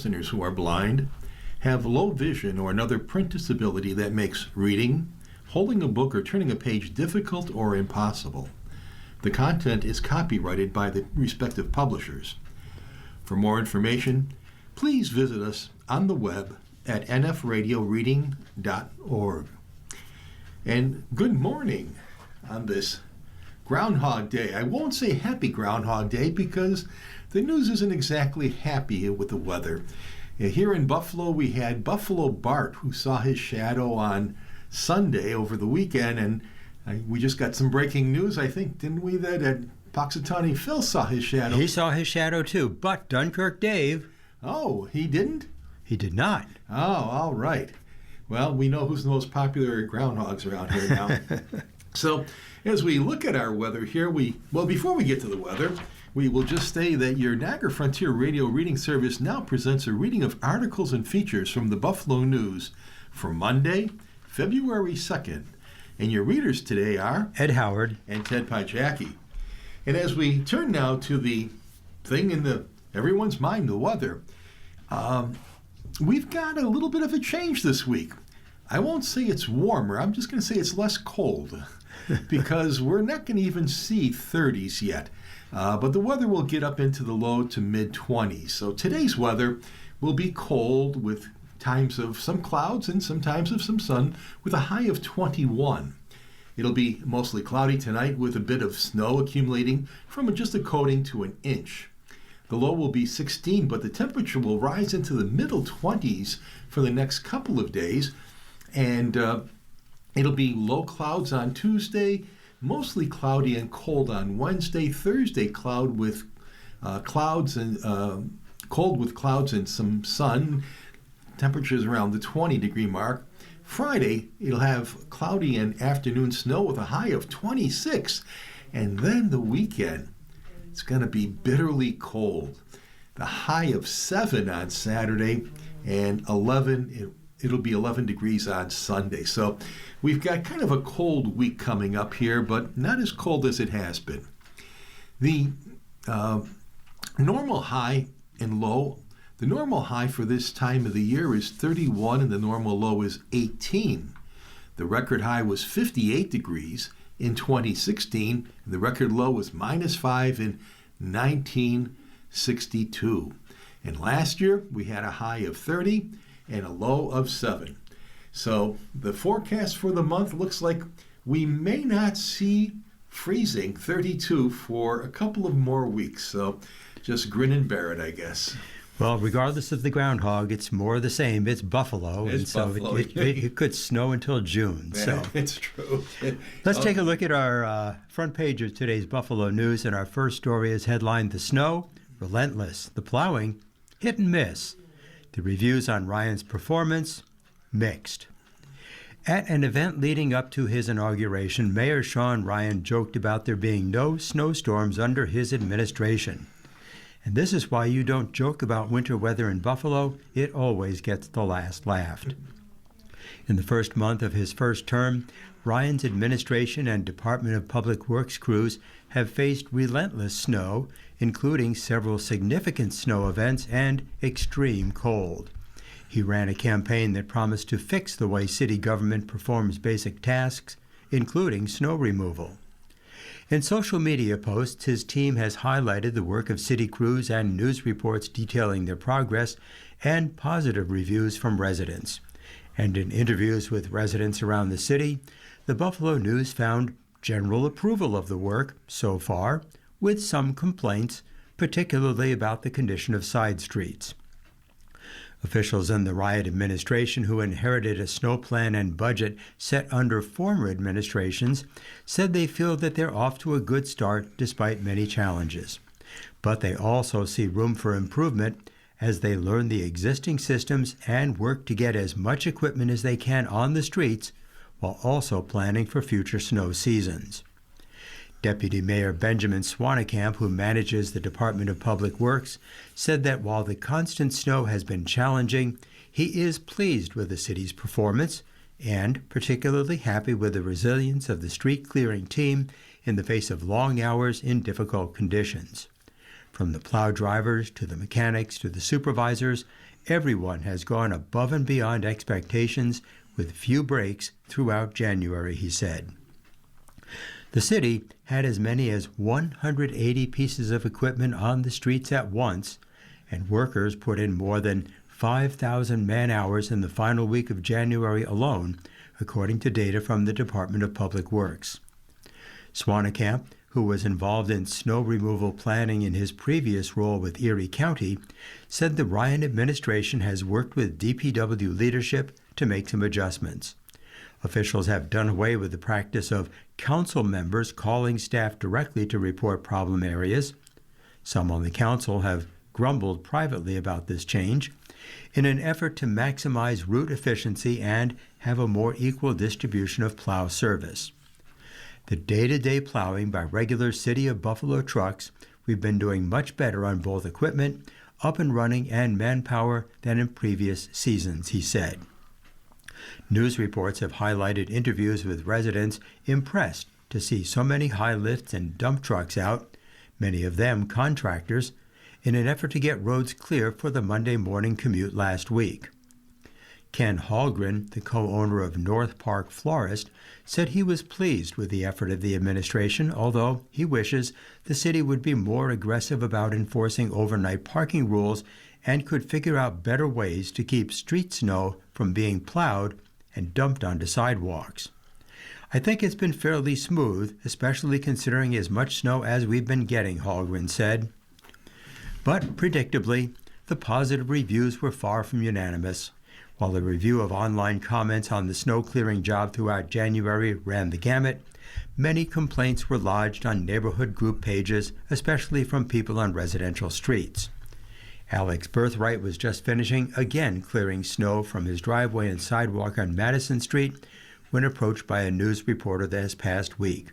listeners who are blind, have low vision, or another print disability that makes reading, holding a book, or turning a page difficult or impossible. The content is copyrighted by the respective publishers. For more information, please visit us on the web at nfradioreading.org. And good morning on this Groundhog Day. I won't say happy Groundhog Day because the news isn't exactly happy with the weather. Here in Buffalo, we had Buffalo Bart, who saw his shadow on Sunday over the weekend, and we just got some breaking news, I think, didn't we, that Puxatawny Phil saw his shadow. He saw his shadow too, but Dunkirk Dave... Oh, he didn't? He did not. Oh, all right. Well, we know who's the most popular groundhogs around here now. So, as we look at our weather here, before we get to the weather, we will just say that your Niagara Frontier Radio Reading Service now presents a reading of articles and features from the Buffalo News for Monday, February 2nd. And your readers today are Ed Howard and Ted Pajacki. And as we turn now to the thing in everyone's mind, the weather, we've got a little bit of a change this week. I won't say it's warmer. I'm just going to say it's less cold because we're not going to even see 30s yet. But the weather will get up into the low to mid-20s. So today's weather will be cold with times of some clouds and some times of some sun with a high of 21. It'll be mostly cloudy tonight with a bit of snow accumulating from just a coating to an inch. The low will be 16, but the temperature will rise into the middle 20s for the next couple of days. And it'll be low clouds on Tuesday, mostly cloudy and cold on Wednesday. Thursday, cloud with clouds and cold with clouds and some sun. Temperatures around the 20-degree mark. Friday, it'll have cloudy and afternoon snow with a high of 26. And then the weekend, it's going to be bitterly cold. The high of 7 on Saturday and 11. It'll be 11 degrees on Sunday. So we've got kind of a cold week coming up here, but not as cold as it has been. The normal high and low, the normal high for this time of the year is 31 and the normal low is 18. The record high was 58 degrees in 2016, and the record low was -5 in 1962. And last year, we had a high of 30 and a low of 7. So the forecast for the month looks like we may not see freezing 32 for a couple of more weeks. So just grin and bear it, I guess. Well, regardless of the groundhog, it's more the same. It's Buffalo, it's and Buffalo. So it could snow until June. So it's true. Let's take a look at our front page of today's Buffalo News, and our first story is headlined, "The Snow, Relentless. The Plowing, Hit and Miss. The reviews on Ryan's performance, mixed." At an event leading up to his inauguration, Mayor Sean Ryan joked about there being no snowstorms under his administration. And this is why you don't joke about winter weather in Buffalo. It always gets the last laugh. In the first month of his first term, Ryan's administration and Department of Public Works crews have faced relentless snow, including several significant snow events and extreme cold. He ran a campaign that promised to fix the way city government performs basic tasks, including snow removal. In social media posts, his team has highlighted the work of city crews and news reports detailing their progress and positive reviews from residents. And in interviews with residents around the city, the Buffalo News found general approval of the work so far, with some complaints, particularly about the condition of side streets. Officials in the Ryan administration, who inherited a snow plan and budget set under former administrations, said they feel that they're off to a good start despite many challenges. But they also see room for improvement as they learn the existing systems and work to get as much equipment as they can on the streets while also planning for future snow seasons. Deputy Mayor Benjamin Swanekamp, who manages the Department of Public Works, said that while the constant snow has been challenging, he is pleased with the city's performance and particularly happy with the resilience of the street clearing team in the face of long hours in difficult conditions. From the plow drivers to the mechanics to the supervisors, Everyone has gone above and beyond expectations with few breaks throughout January, he said. The city had as many as 180 pieces of equipment on the streets at once, and workers put in more than 5,000 man-hours in the final week of January alone, according to data from the Department of Public Works. Swanekamp, who was involved in snow removal planning in his previous role with Erie County, said the Ryan administration has worked with DPW leadership to make some adjustments. Officials have done away with the practice of council members calling staff directly to report problem areas. Some on the council have grumbled privately about this change in an effort to maximize route efficiency and have a more equal distribution of plow service. The day-to-day plowing by regular City of Buffalo trucks, we've been doing much better on both equipment, up and running, and manpower than in previous seasons, he said. News reports have highlighted interviews with residents impressed to see so many high lifts and dump trucks out, many of them contractors, in an effort to get roads clear for the Monday morning commute last week. Ken Hallgren, the co-owner of North Park Florist, said he was pleased with the effort of the administration, although he wishes the city would be more aggressive about enforcing overnight parking rules and could figure out better ways to keep street snow from being plowed and dumped onto sidewalks. I think it's been fairly smooth, especially considering as much snow as we've been getting, Hallgren said. But predictably, the positive reviews were far from unanimous. While the review of online comments on the snow clearing job throughout January ran the gamut, many complaints were lodged on neighborhood group pages, especially from people on residential streets. Alex Birthright was just finishing again clearing snow from his driveway and sidewalk on Madison Street when approached by a news reporter this past week.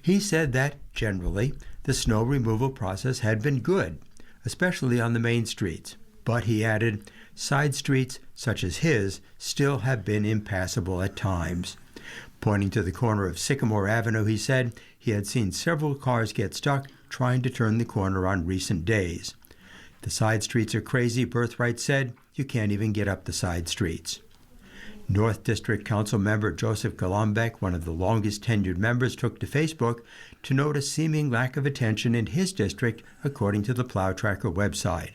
He said that, generally, the snow removal process had been good, especially on the main streets. But, he added, side streets such as his still have been impassable at times. Pointing to the corner of Sycamore Avenue, he said he had seen several cars get stuck trying to turn the corner on recent days. The side streets are crazy, Birthright said. You can't even get up the side streets. North District Council member Joseph Golombek, one of the longest tenured members, took to Facebook to note a seeming lack of attention in his district, according to the Plow Tracker website.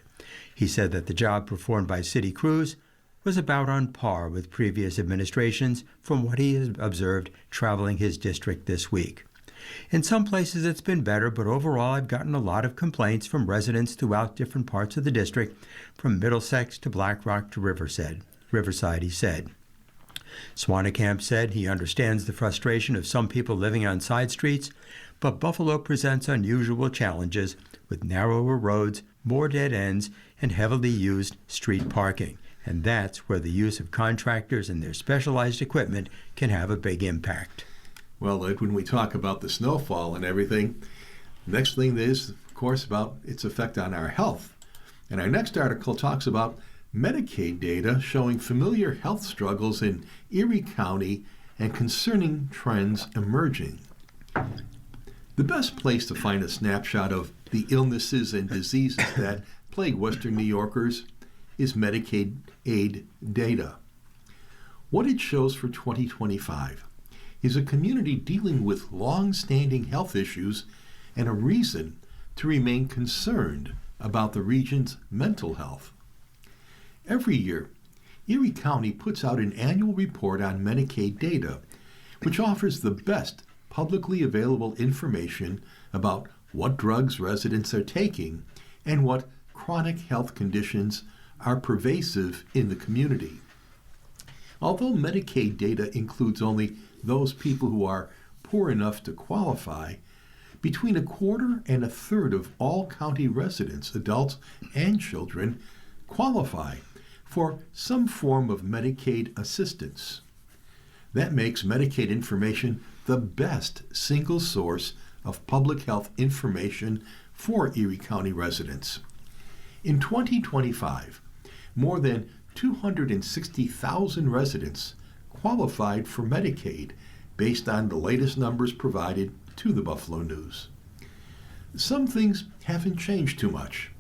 He said that the job performed by city crews was about on par with previous administrations from what he has observed traveling his district this week. In some places it's been better, but overall I've gotten a lot of complaints from residents throughout different parts of the district, from Middlesex to Black Rock to Riverside, he said. Swanekamp said he understands the frustration of some people living on side streets, but Buffalo presents unusual challenges with narrower roads, more dead ends, and heavily used street parking. And that's where the use of contractors and their specialized equipment can have a big impact. Well, when we talk about the snowfall and everything, next thing is, of course, about its effect on our health. And our next article talks about Medicaid data showing familiar health struggles in Erie County and concerning trends emerging. The best place to find a snapshot of the illnesses and diseases that plague Western New Yorkers is Medicaid aid data. What it shows for 2025 is a community dealing with long-standing health issues and a reason to remain concerned about the region's mental health. Every year, Erie County puts out an annual report on Medicaid data, which offers the best publicly available information about what drugs residents are taking and what chronic health conditions are pervasive in the community. Although Medicaid data includes only those people who are poor enough to qualify, between a quarter and a third of all county residents, adults and children, qualify for some form of Medicaid assistance. That makes Medicaid information the best single source of public health information for Erie County residents. In 2025, more than 260,000 residents qualified for Medicaid based on the latest numbers provided to the Buffalo News. Some things haven't changed too much.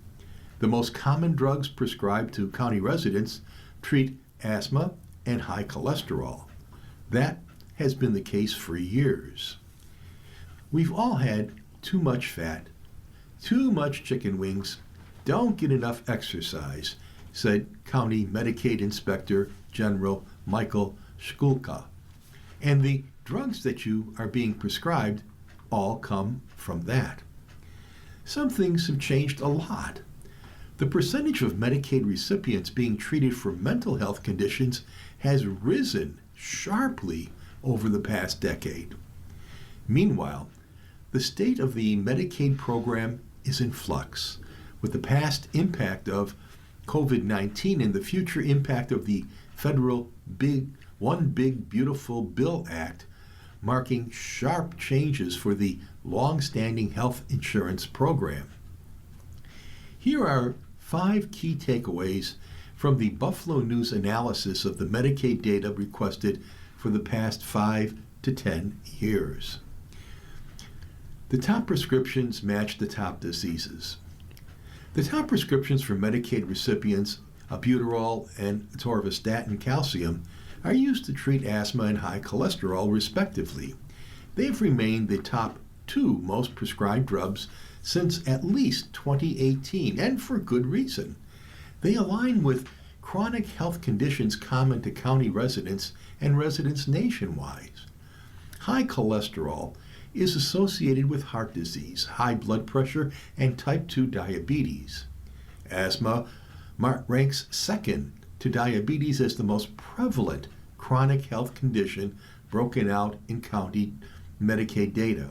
The most common drugs prescribed to county residents treat asthma and high cholesterol. That has been the case for years. We've all had too much fat, too much chicken wings, don't get enough exercise, said County Medicaid Inspector General Michael Shkulka. And the drugs that you are being prescribed all come from that. Some things have changed a lot. The percentage of Medicaid recipients being treated for mental health conditions has risen sharply over the past decade. Meanwhile, the state of the Medicaid program is in flux, with the past impact of COVID-19 and the future impact of the federal One Big Beautiful Bill Act marking sharp changes for the long-standing health insurance program. Here are 5 key takeaways from the Buffalo News analysis of the Medicaid data requested for the past 5 to 10 years. The top prescriptions match the top diseases. The top prescriptions for Medicaid recipients, albuterol and atorvastatin calcium, are used to treat asthma and high cholesterol, respectively. They've remained the top 2 most prescribed drugs since at least 2018, and for good reason. They align with chronic health conditions common to county residents and residents nationwide. High cholesterol is associated with heart disease, high blood pressure, and type 2 diabetes. Asthma ranks second to diabetes as the most prevalent chronic health condition broken out in county Medicaid data.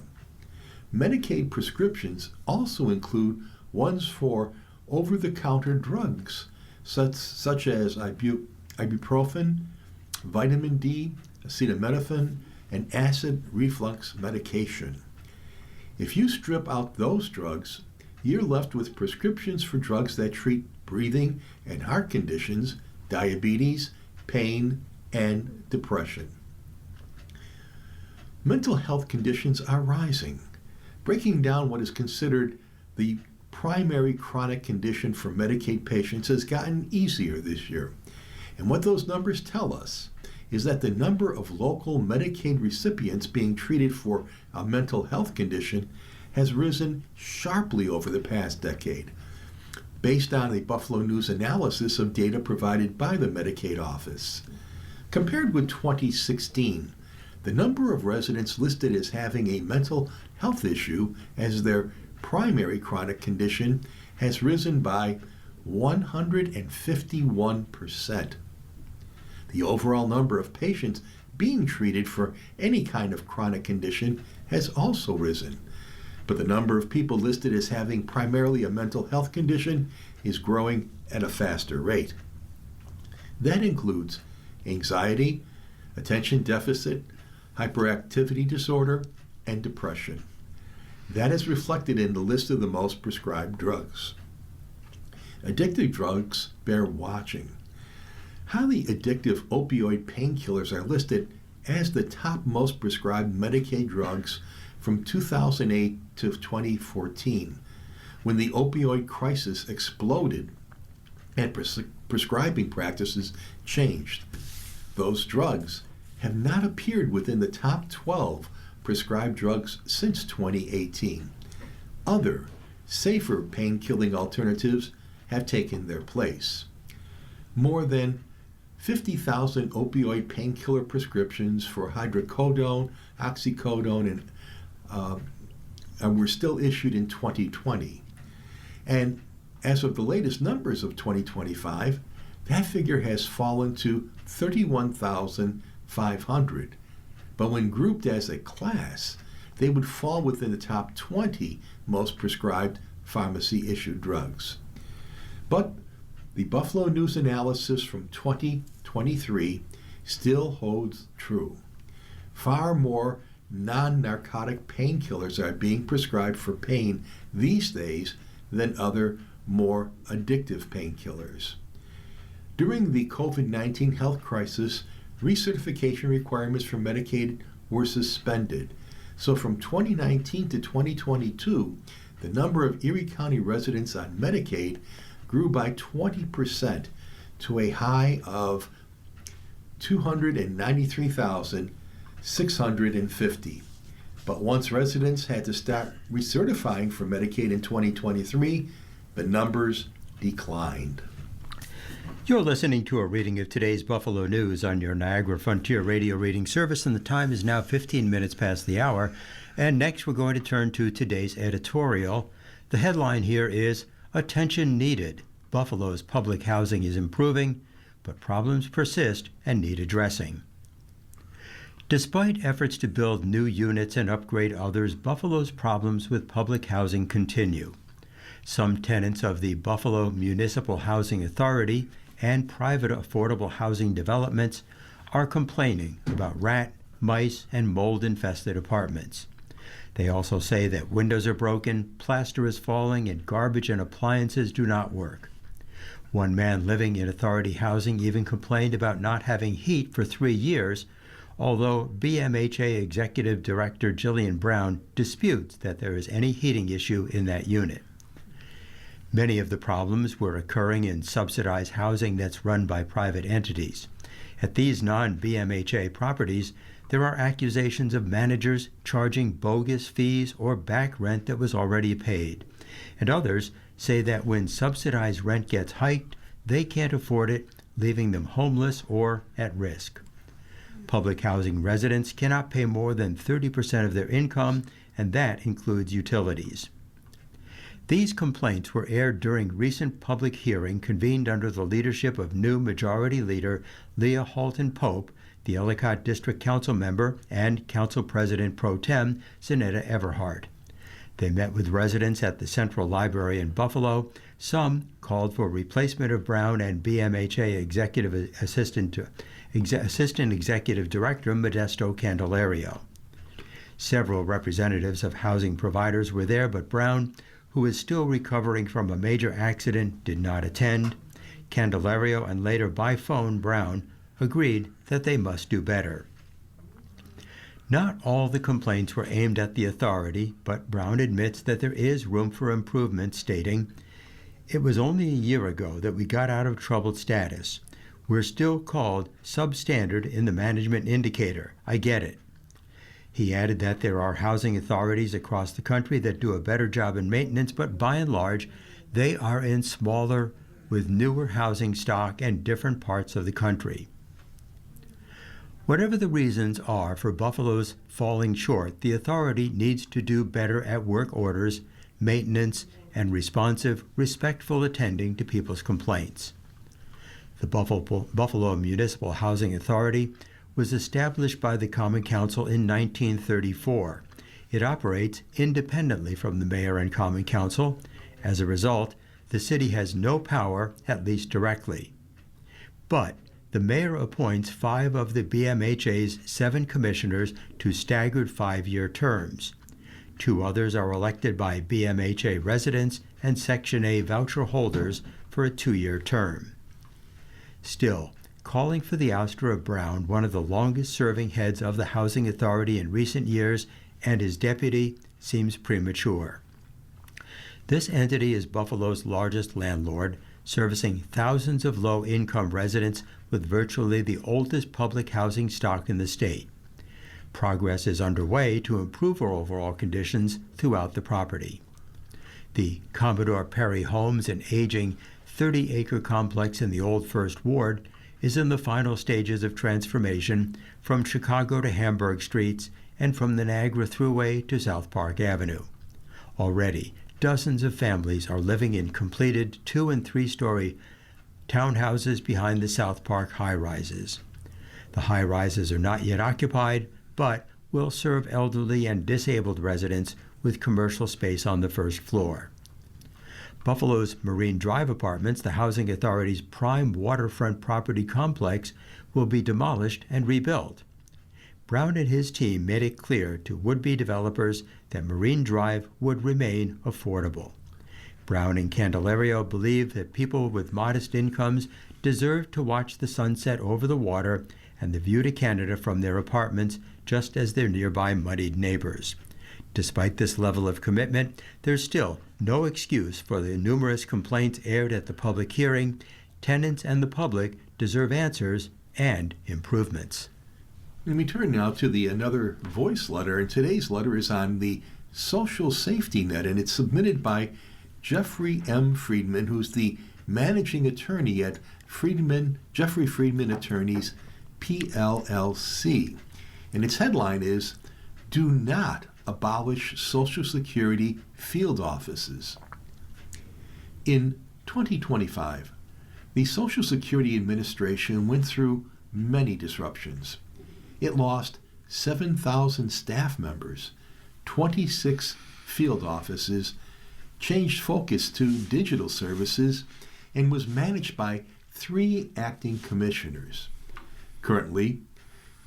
Medicaid prescriptions also include ones for over-the-counter drugs such as ibuprofen, vitamin D, acetaminophen, and acid reflux medication. If you strip out those drugs, you're left with prescriptions for drugs that treat breathing and heart conditions, diabetes, pain, and depression. Mental health conditions are rising. Breaking down what is considered the primary chronic condition for Medicaid patients has gotten easier this year. And what those numbers tell us is that the number of local Medicaid recipients being treated for a mental health condition has risen sharply over the past decade, based on a Buffalo News analysis of data provided by the Medicaid office. Compared with 2016, the number of residents listed as having a mental health issue as their primary chronic condition has risen by 151%. The overall number of patients being treated for any kind of chronic condition has also risen, but the number of people listed as having primarily a mental health condition is growing at a faster rate. That includes anxiety, attention deficit, hyperactivity disorder, and depression. That is reflected in the list of the most prescribed drugs. Addictive drugs bear watching. Highly addictive opioid painkillers are listed as the top most prescribed Medicaid drugs from 2008 to 2014, when the opioid crisis exploded and prescribing practices changed. Those drugs have not appeared within the top 12 prescribed drugs since 2018. Other, safer pain-killing alternatives have taken their place. More than 50,000 opioid painkiller prescriptions for hydrocodone, oxycodone, and were still issued in 2020. And as of the latest numbers of 2025, that figure has fallen to 31,500. But when grouped as a class, they would fall within the top 20 most prescribed pharmacy-issued drugs. But the Buffalo News analysis from 2023 still holds true. Far more non-narcotic painkillers are being prescribed for pain these days than other, more addictive painkillers. During the COVID-19 health crisis, recertification requirements for Medicaid were suspended. So from 2019 to 2022, the number of Erie County residents on Medicaid grew by 20% to a high of 293,650. But once residents had to start recertifying for Medicaid in 2023, the numbers declined. You're listening to a reading of today's Buffalo News on your Niagara Frontier Radio reading service, and the time is now 15 minutes past the hour. And next we're going to turn to today's editorial. The headline here is, "Attention Needed. Buffalo's public housing is improving, but problems persist and need addressing." Despite efforts to build new units and upgrade others, Buffalo's problems with public housing continue. Some tenants of the Buffalo Municipal Housing Authority and private affordable housing developments are complaining about rat, mice, and mold-infested apartments. They also say that windows are broken, plaster is falling, and garbage and appliances do not work. One man living in authority housing even complained about not having heat for 3 years, although BMHA Executive Director Jillian Brown disputes that there is any heating issue in that unit. Many of the problems were occurring in subsidized housing that's run by private entities. At these non-BMHA properties, there are accusations of managers charging bogus fees or back rent that was already paid. And others say that when subsidized rent gets hiked, they can't afford it, leaving them homeless or at risk. Public housing residents cannot pay more than 30% of their income, and that includes utilities. These complaints were aired during recent public hearing convened under the leadership of new Majority Leader Leah Halton Pope, the Ellicott District Council member, and Council President Pro Tem Zanetta Everhart. They met with residents at the Central Library in Buffalo. Some called for replacement of Brown and BMHA Assistant Executive Director Modesto Candelario. Several representatives of housing providers were there, but Brown, who is still recovering from a major accident, did not attend. Candelario and later by phone Brown agreed that they must do better. Not all the complaints were aimed at the authority, but Brown admits that there is room for improvement, stating, "It was only a year ago that we got out of troubled status. We're still called substandard in the management indicator. I get it." He added that there are housing authorities across the country that do a better job in maintenance, but by and large, they are in smaller, with newer housing stock and different parts of the country. Whatever the reasons are for Buffalo's falling short, the authority needs to do better at work orders, maintenance, and responsive, respectful attending to people's complaints. The Buffalo Municipal Housing Authority was established by the Common Council in 1934. It operates independently from the mayor and Common Council. As a result, the city has no power, at least directly. But the mayor appoints 5 of the BMHA's 7 commissioners to staggered 5-year terms. 2 others are elected by BMHA residents and Section A voucher holders for a 2-year term. Still, calling for the ouster of Brown, one of the longest-serving heads of the Housing Authority in recent years, and his deputy, seems premature. This entity is Buffalo's largest landlord, servicing thousands of low-income residents with virtually the oldest public housing stock in the state. Progress is underway to improve our overall conditions throughout the property. The Commodore Perry Homes, an aging 30-acre complex in the Old First Ward, is in the final stages of transformation from Chicago to Hamburg Streets and from the Niagara Thruway to South Park Avenue. Already, dozens of families are living in completed 2- and 3-story townhouses behind the South Park high-rises. The high-rises are not yet occupied, but will serve elderly and disabled residents with commercial space on the first floor. Buffalo's Marine Drive Apartments, the Housing Authority's prime waterfront property complex, will be demolished and rebuilt. Brown and his team made it clear to would-be developers that Marine Drive would remain affordable. Brown and Candelario believe that people with modest incomes deserve to watch the sunset over the water and the view to Canada from their apartments, just as their nearby muddied neighbors. Despite this level of commitment, there's still no excuse for the numerous complaints aired at the public hearing. Tenants and the public deserve answers and improvements. Let me turn now to another voice letter, and today's letter is on the social safety net, and it's submitted by Jeffrey M. Friedman, who's the managing attorney at Jeffrey Friedman Attorneys, PLLC. And its headline is, "Do not abolish Social Security field offices." In 2025, the Social Security Administration went through many disruptions. It lost 7,000 staff members, 26 field offices, changed focus to digital services, and was managed by 3 acting commissioners. Currently,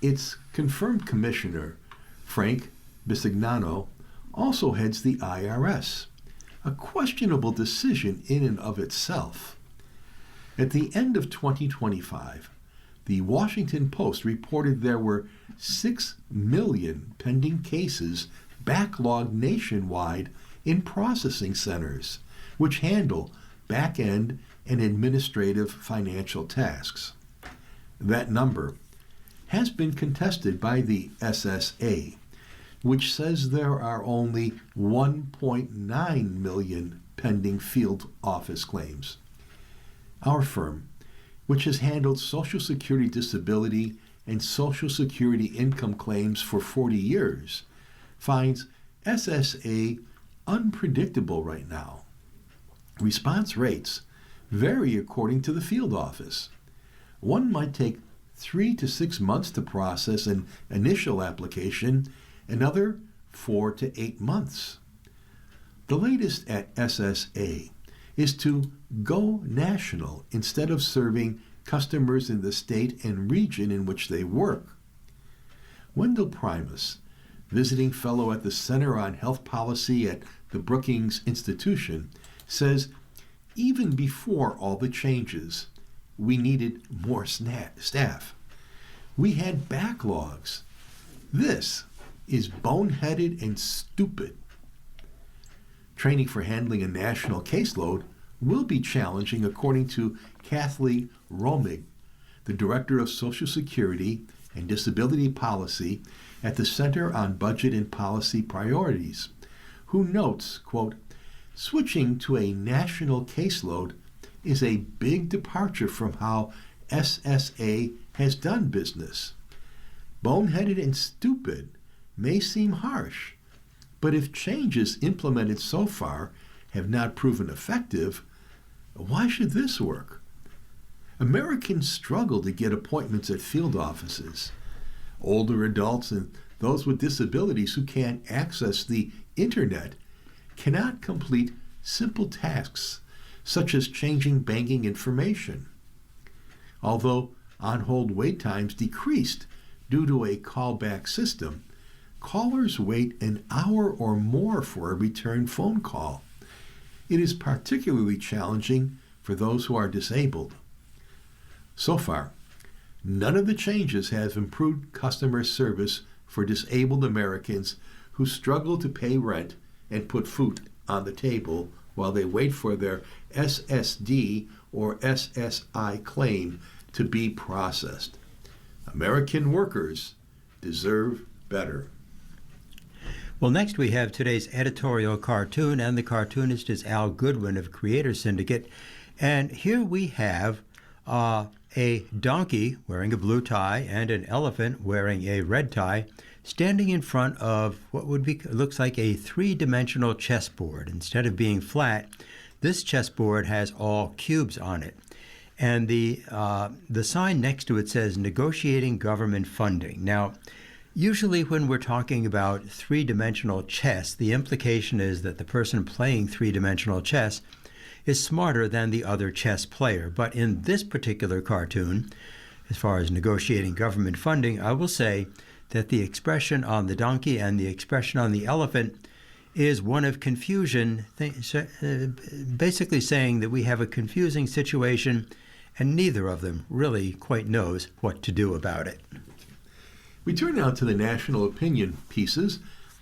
its confirmed commissioner, Frank Bisignano, also heads the IRS, a questionable decision in and of itself. At the end of 2025, the Washington Post reported there were 6 million pending cases backlogged nationwide in processing centers, which handle back-end and administrative financial tasks. That number has been contested by the SSA, which says there are only 1.9 million pending field office claims. Our firm, which has handled Social Security disability and Social Security income claims for 40 years, finds SSA unpredictable right now. Response rates vary according to the field office. One might take 3 to 6 months to process an initial application, another 4 to 8 months. The latest at SSA is to go national instead of serving customers in the state and region in which they work. Wendell Primus, visiting fellow at the Center on Health Policy at the Brookings Institution, says even before all the changes, we needed more staff. We had backlogs. This is boneheaded and stupid. Training for handling a national caseload will be challenging, according to Kathleen Romig, the Director of Social Security and Disability Policy at the Center on Budget and Policy Priorities, who notes, quote, "Switching to a national caseload is a big departure from how SSA has done business. Boneheaded and stupid may seem harsh, but if changes implemented so far have not proven effective, why should this work? Americans struggle to get appointments at field offices. Older adults and those with disabilities who can't access the internet cannot complete simple tasks such as changing banking information. Although on-hold wait times decreased due to a callback system, callers wait an hour or more for a return phone call. It is particularly challenging for those who are disabled. So far, none of the changes have improved customer service for disabled Americans who struggle to pay rent and put food on the table while they wait for their SSD or SSI claim to be processed. American workers deserve better. Well, next we have today's editorial cartoon, and the cartoonist is Al Goodwin of Creator Syndicate. And here we have a donkey wearing a blue tie and an elephant wearing a red tie standing in front of what looks like a 3-dimensional chessboard. Instead of being flat, this chessboard has all cubes on it. And the sign next to it says negotiating government funding. Now, usually when we're talking about 3-dimensional chess, the implication is that the person playing 3-dimensional chess is smarter than the other chess player. But in this particular cartoon, as far as negotiating government funding, I will say that the expression on the donkey and the expression on the elephant is one of confusion, basically saying that we have a confusing situation and neither of them really quite knows what to do about it. We turn now to the national opinion pieces,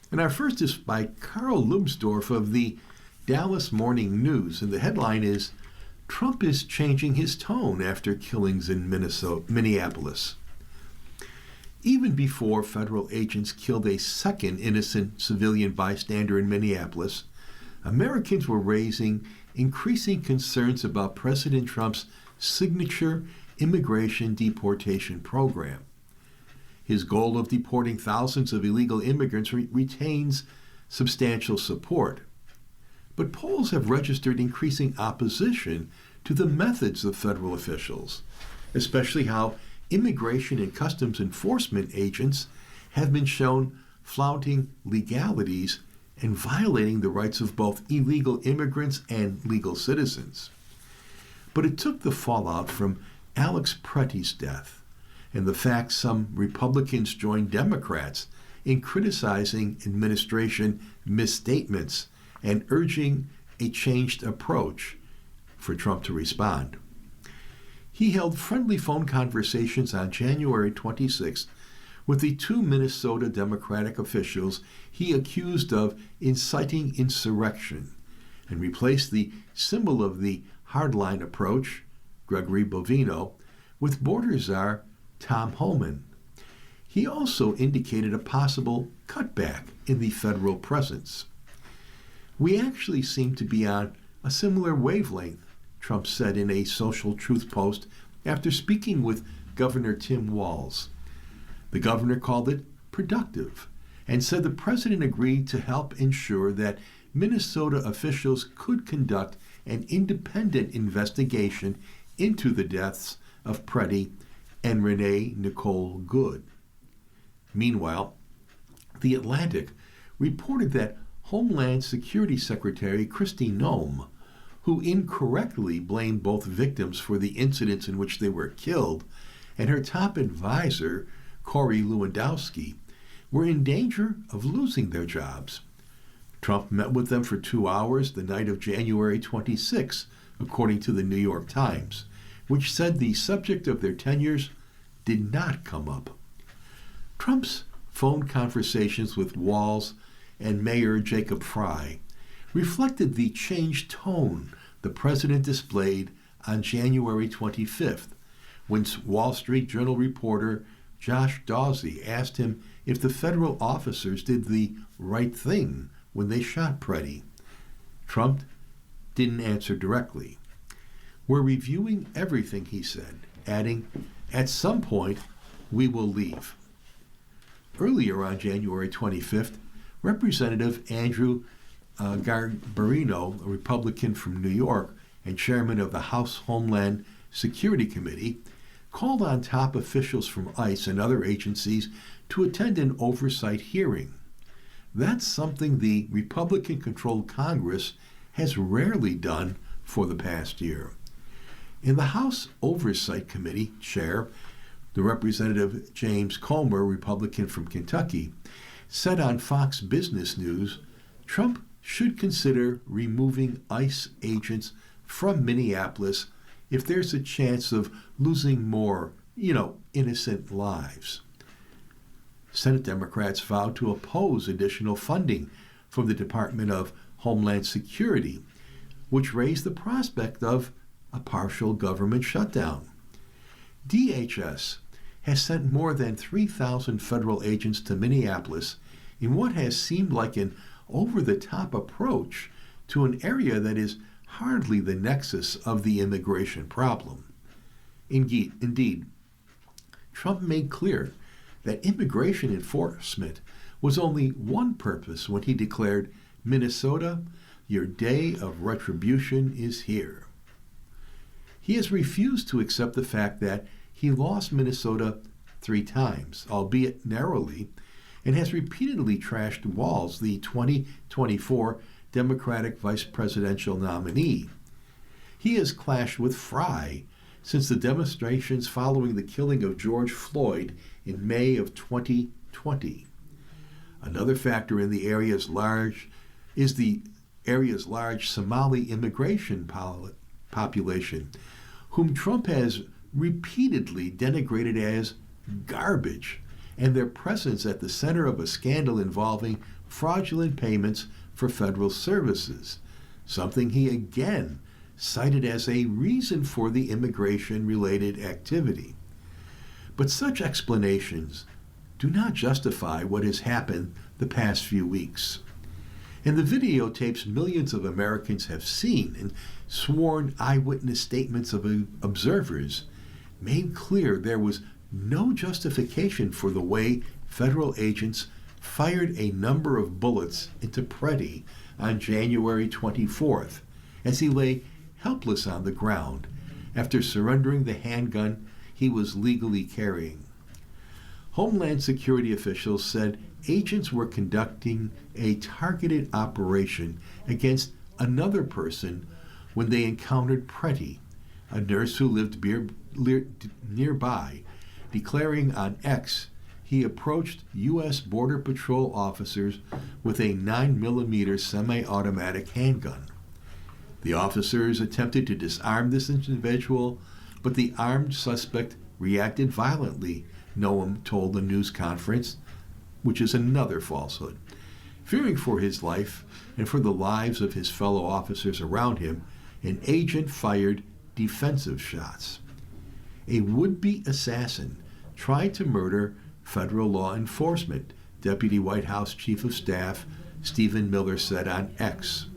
and our first is by Carl Lubsdorf of the Dallas Morning News, and the headline is, Trump is changing his tone after killings in Minneapolis. Even before federal agents killed a second innocent civilian bystander in Minneapolis, Americans were raising increasing concerns about President Trump's signature immigration deportation program. His goal of deporting thousands of illegal immigrants retains substantial support. But polls have registered increasing opposition to the methods of federal officials, especially how immigration and customs enforcement agents have been shown flouting legalities and violating the rights of both illegal immigrants and legal citizens. But it took the fallout from Alex Pretty's death and the fact some Republicans joined Democrats in criticizing administration misstatements and urging a changed approach for Trump to respond. He held friendly phone conversations on January 26th with the two Minnesota Democratic officials he accused of inciting insurrection and replaced the symbol of the hardline approach, Gregory Bovino, with border czar Tom Homan. He also indicated a possible cutback in the federal presence. We actually seem to be on a similar wavelength, Trump said in a Social Truth post after speaking with Governor Tim Walz. The governor called it productive and said the president agreed to help ensure that Minnesota officials could conduct an independent investigation into the deaths of Pretty and Renee Nicole Good. Meanwhile, The Atlantic reported that Homeland Security Secretary Kristi Noem, who incorrectly blamed both victims for the incidents in which they were killed, and her top advisor, Corey Lewandowski, were in danger of losing their jobs. Trump met with them for 2 hours the night of January 26, according to the New York Times, which said the subject of their tenures did not come up. Trump's phone conversations with Walz and Mayor Jacob Frey reflected the changed tone the president displayed on January 25th, when Wall Street Journal reporter Josh Dawsey asked him if the federal officers did the right thing when they shot Pretty. Trump didn't answer directly. "We're reviewing everything," he said, adding, "At some point, we will leave." Earlier on January 25th, Representative Andrew Garbarino, a Republican from New York and chairman of the House Homeland Security Committee, called on top officials from ICE and other agencies to attend an oversight hearing. That's something the Republican-controlled Congress has rarely done for the past year. In the House Oversight Committee chair, the Representative James Comer, Republican from Kentucky, said on Fox Business News, Trump should consider removing ICE agents from Minneapolis if there's a chance of losing more, innocent lives. Senate Democrats vowed to oppose additional funding from the Department of Homeland Security, which raised the prospect of a partial government shutdown. DHS has sent more than 3,000 federal agents to Minneapolis in what has seemed like an over-the-top approach to an area that is hardly the nexus of the immigration problem. Indeed, Trump made clear that immigration enforcement was only one purpose when he declared, "Minnesota, your day of retribution is here." He has refused to accept the fact that he lost Minnesota 3 times, albeit narrowly, and has repeatedly trashed Walz, the 2024 Democratic vice presidential nominee. He has clashed with Frey since the demonstrations following the killing of George Floyd in May of 2020. Another factor in the area's large Somali immigration population, whom Trump has repeatedly denigrated as garbage, and their presence at the center of a scandal involving fraudulent payments for federal services, something he again cited as a reason for the immigration-related activity. But such explanations do not justify what has happened the past few weeks. In the videotapes millions of Americans have seen and sworn eyewitness statements of observers made clear there was no justification for the way federal agents fired a number of bullets into Preddy on January 24th as he lay helpless on the ground after surrendering the handgun he was legally carrying. Homeland Security officials said agents were conducting a targeted operation against another person when they encountered Preddy, a nurse who lived nearby, declaring on X he approached U.S. Border Patrol officers with a 9mm semi-automatic handgun. The officers attempted to disarm this individual, but the armed suspect reacted violently, Noam told the news conference, which is another falsehood. Fearing for his life and for the lives of his fellow officers around him, an agent fired defensive shots. A would-be assassin tried to murder federal law enforcement, Deputy White House Chief of Staff Stephen Miller said on X.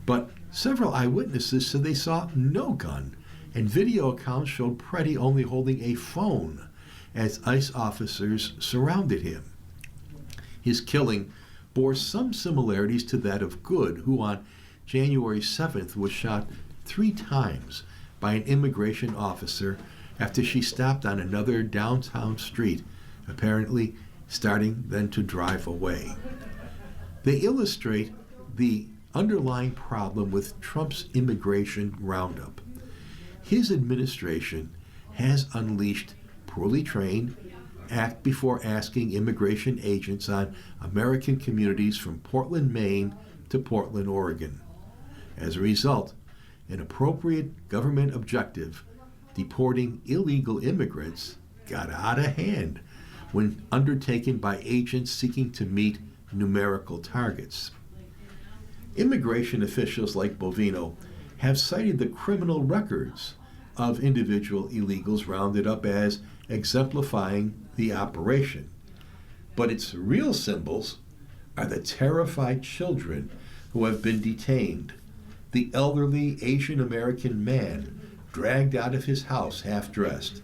But several eyewitnesses said they saw no gun, and video accounts showed Preddy only holding a phone as ICE officers surrounded him. His killing bore some similarities to that of Good, who on January 7th was shot 3 times by an immigration officer after she stopped on another downtown street, apparently starting then to drive away. They illustrate the underlying problem with Trump's immigration roundup. His administration has unleashed poorly trained, act before asking immigration agents on American communities from Portland, Maine to Portland, Oregon. As a result, an appropriate government objective, deporting illegal immigrants, got out of hand when undertaken by agents seeking to meet numerical targets. Immigration officials like Bovino have cited the criminal records of individual illegals rounded up as exemplifying the operation. But its real symbols are the terrified children who have been detained, the elderly Asian American man dragged out of his house half-dressed,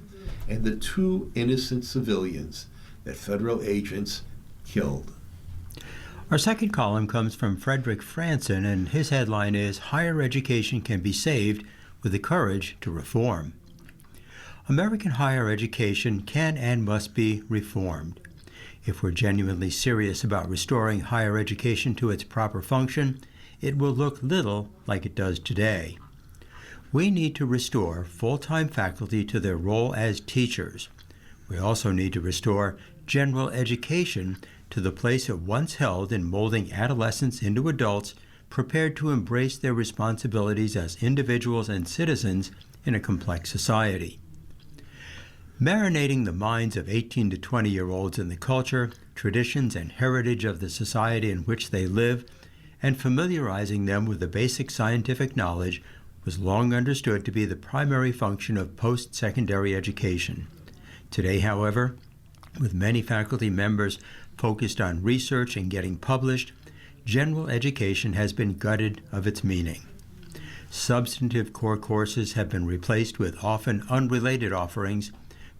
and the 2 innocent civilians that federal agents killed. Our second column comes from Frederick Franson, and his headline is Higher Education Can Be Saved with the Courage to Reform. American higher education can and must be reformed. If we're genuinely serious about restoring higher education to its proper function, it will look little like it does today. We need to restore full-time faculty to their role as teachers. We also need to restore general education to the place it once held in molding adolescents into adults prepared to embrace their responsibilities as individuals and citizens in a complex society. Marinating the minds of 18 to 20-year-olds in the culture, traditions, and heritage of the society in which they live, and familiarizing them with the basic scientific knowledge was long understood to be the primary function of post-secondary education. Today, however, with many faculty members focused on research and getting published, general education has been gutted of its meaning. Substantive core courses have been replaced with often unrelated offerings,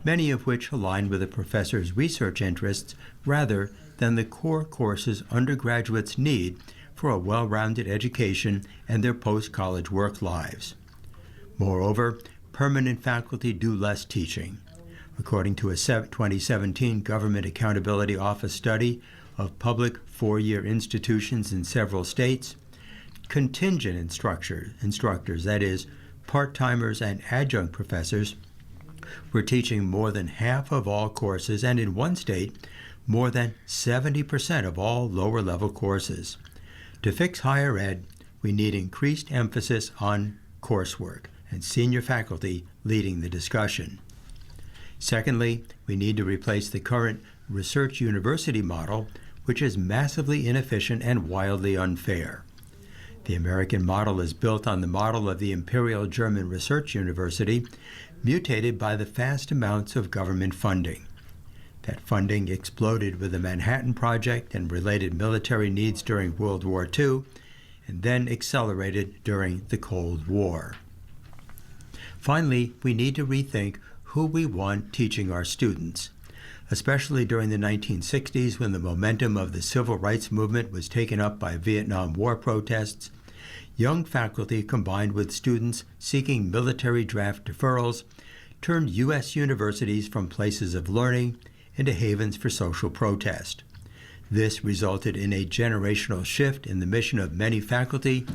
many of which align with a professor's research interests rather than the core courses undergraduates need for a well-rounded education and their post-college work lives. Moreover, permanent faculty do less teaching. According to a 2017 Government Accountability Office study of public 4-year institutions in several states, contingent instructors, that is, part-timers and adjunct professors, were teaching more than half of all courses, and in one state, more than 70% of all lower-level courses. To fix higher ed, we need increased emphasis on coursework and senior faculty leading the discussion. Secondly, we need to replace the current research university model, which is massively inefficient and wildly unfair. The American model is built on the model of the Imperial German Research University, mutated by the vast amounts of government funding. That funding exploded with the Manhattan Project and related military needs during World War II, and then accelerated during the Cold War. Finally, we need to rethink who we want teaching our students. Especially during the 1960s, when the momentum of the civil rights movement was taken up by Vietnam War protests, young faculty combined with students seeking military draft deferrals turned U.S. universities from places of learning into havens for social protest. This resulted in a generational shift in the mission of many faculty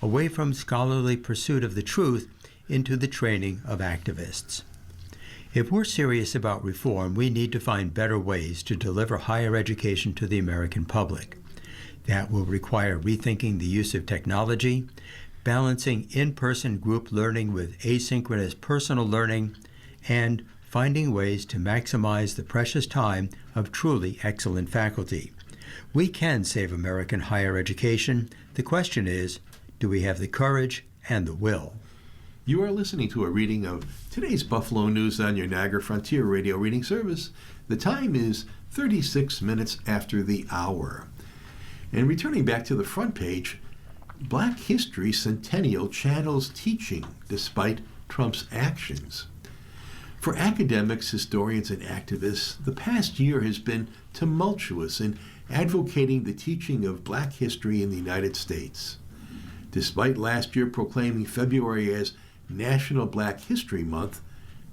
away from scholarly pursuit of the truth into the training of activists. If we're serious about reform, we need to find better ways to deliver higher education to the American public. That will require rethinking the use of technology, balancing in-person group learning with asynchronous personal learning, and finding ways to maximize the precious time of truly excellent faculty. We can save American higher education. The question is, do we have the courage and the will? You are listening to a reading of today's Buffalo News on your Niagara Frontier Radio reading service. The time is 36 minutes after the hour. And returning back to the front page, Black History Centennial channels teaching despite Trump's actions. For academics, historians, and activists, the past year has been tumultuous in advocating the teaching of Black history in the United States. Despite last year proclaiming February as National Black History Month,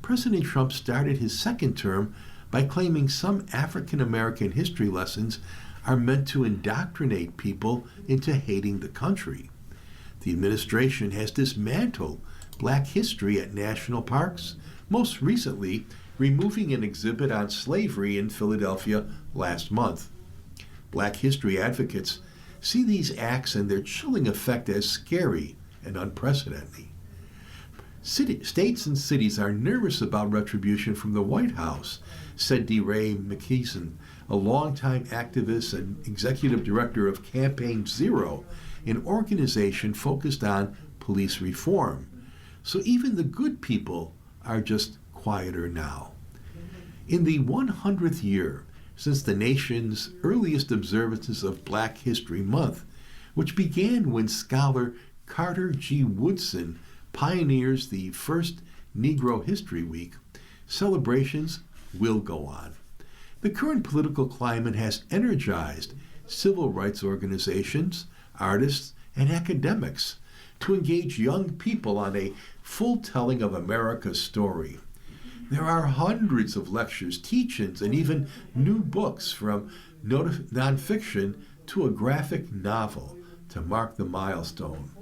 President Trump started his second term by claiming some African American history lessons are meant to indoctrinate people into hating the country. The administration has dismantled Black history at national parks, most recently removing an exhibit on slavery in Philadelphia last month. Black history advocates see these acts and their chilling effect as scary and unprecedented. States and cities are nervous about retribution from the White House, said DeRay McKeeson, a longtime activist and executive director of Campaign Zero, an organization focused on police reform. So even the good people are just quieter now. In the 100th year since the nation's earliest observances of Black History Month, which began when scholar Carter G. Woodson pioneers the first Negro History Week, celebrations will go on. The current political climate has energized civil rights organizations, artists, and academics to engage young people on a full telling of America's story. There are hundreds of lectures, teach-ins, and even new books, from nonfiction to a graphic novel, to mark the milestone.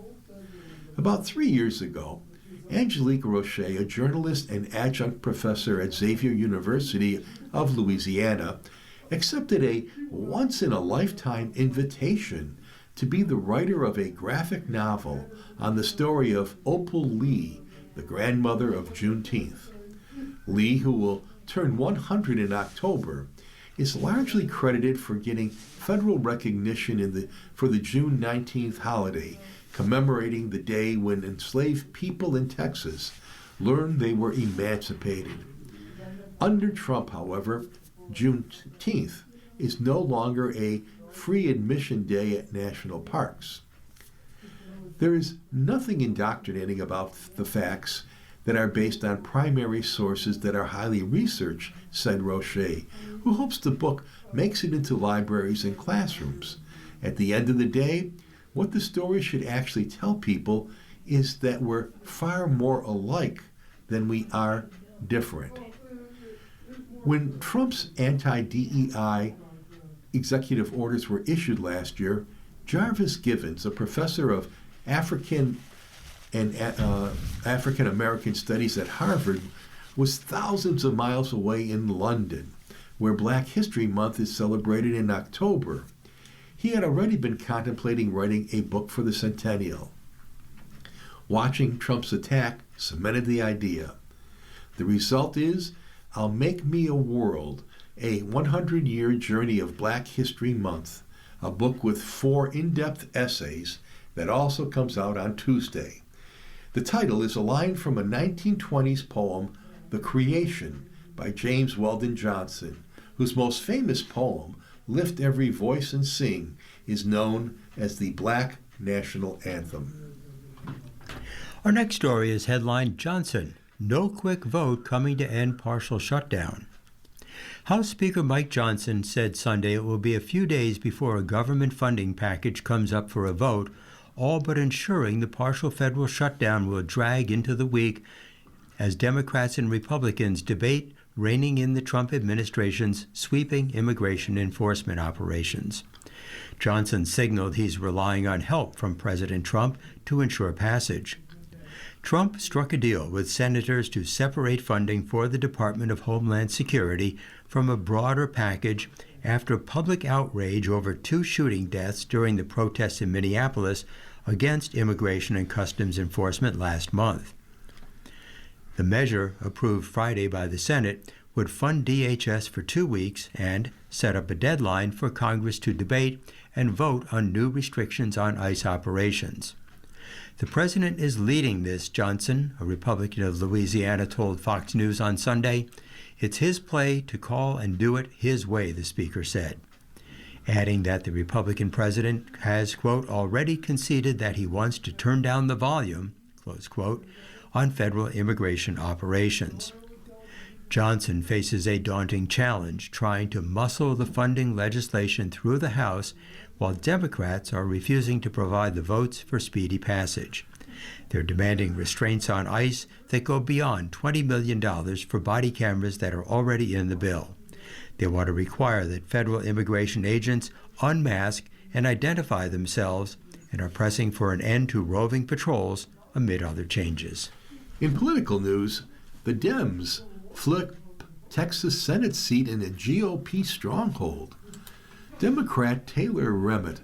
About 3 years ago, Angelique Roche, a journalist and adjunct professor at Xavier University of Louisiana, accepted a once-in-a-lifetime invitation to be the writer of a graphic novel on the story of Opal Lee, the grandmother of Juneteenth. Lee, who will turn 100 in October, is largely credited for getting federal recognition for the June 19th holiday, commemorating the day when enslaved people in Texas learned they were emancipated. Under Trump, however, Juneteenth is no longer a free admission day at national parks. There is nothing indoctrinating about the facts that are based on primary sources that are highly researched, said Roche, who hopes the book makes it into libraries and classrooms. At the end of the day, what the story should actually tell people is that we're far more alike than we are different. When Trump's anti-DEI executive orders were issued last year, Jarvis Givens, a professor of African American Studies at Harvard, was thousands of miles away in London, where Black History Month is celebrated in October. He had already been contemplating writing a book for the centennial. Watching Trump's attack cemented the idea. The result is I'll Make Me a World, a 100-year journey of Black History Month, a book with 4 in-depth essays that also comes out on Tuesday. The title is a line from a 1920s poem, The Creation, by James Weldon Johnson, whose most famous poem, Lift Every Voice and Sing, is known as the Black National Anthem. Our next story is headlined Johnson, No Quick Vote Coming to End Partial Shutdown. House Speaker Mike Johnson said Sunday it will be a few days before a government funding package comes up for a vote, all but ensuring the partial federal shutdown will drag into the week as Democrats and Republicans debate reining in the Trump administration's sweeping immigration enforcement operations. Johnson signaled he's relying on help from President Trump to ensure passage. Trump struck a deal with senators to separate funding for the Department of Homeland Security from a broader package after public outrage over 2 shooting deaths during the protests in Minneapolis against Immigration and Customs Enforcement last month. The measure, approved Friday by the Senate, would fund DHS for 2 weeks and set up a deadline for Congress to debate and vote on new restrictions on ICE operations. The president is leading this, Johnson, a Republican of Louisiana, told Fox News on Sunday. It's his play to call and do it his way, the speaker said, adding that the Republican president has, quote, already conceded that he wants to turn down the volume, close quote, on federal immigration operations. Johnson faces a daunting challenge trying to muscle the funding legislation through the House while Democrats are refusing to provide the votes for speedy passage. They're demanding restraints on ICE that go beyond $20 million for body cameras that are already in the bill. They want to require that federal immigration agents unmask and identify themselves and are pressing for an end to roving patrols amid other changes. In political news, the Dems flip Texas Senate seat in a GOP stronghold. Democrat Taylor Remmett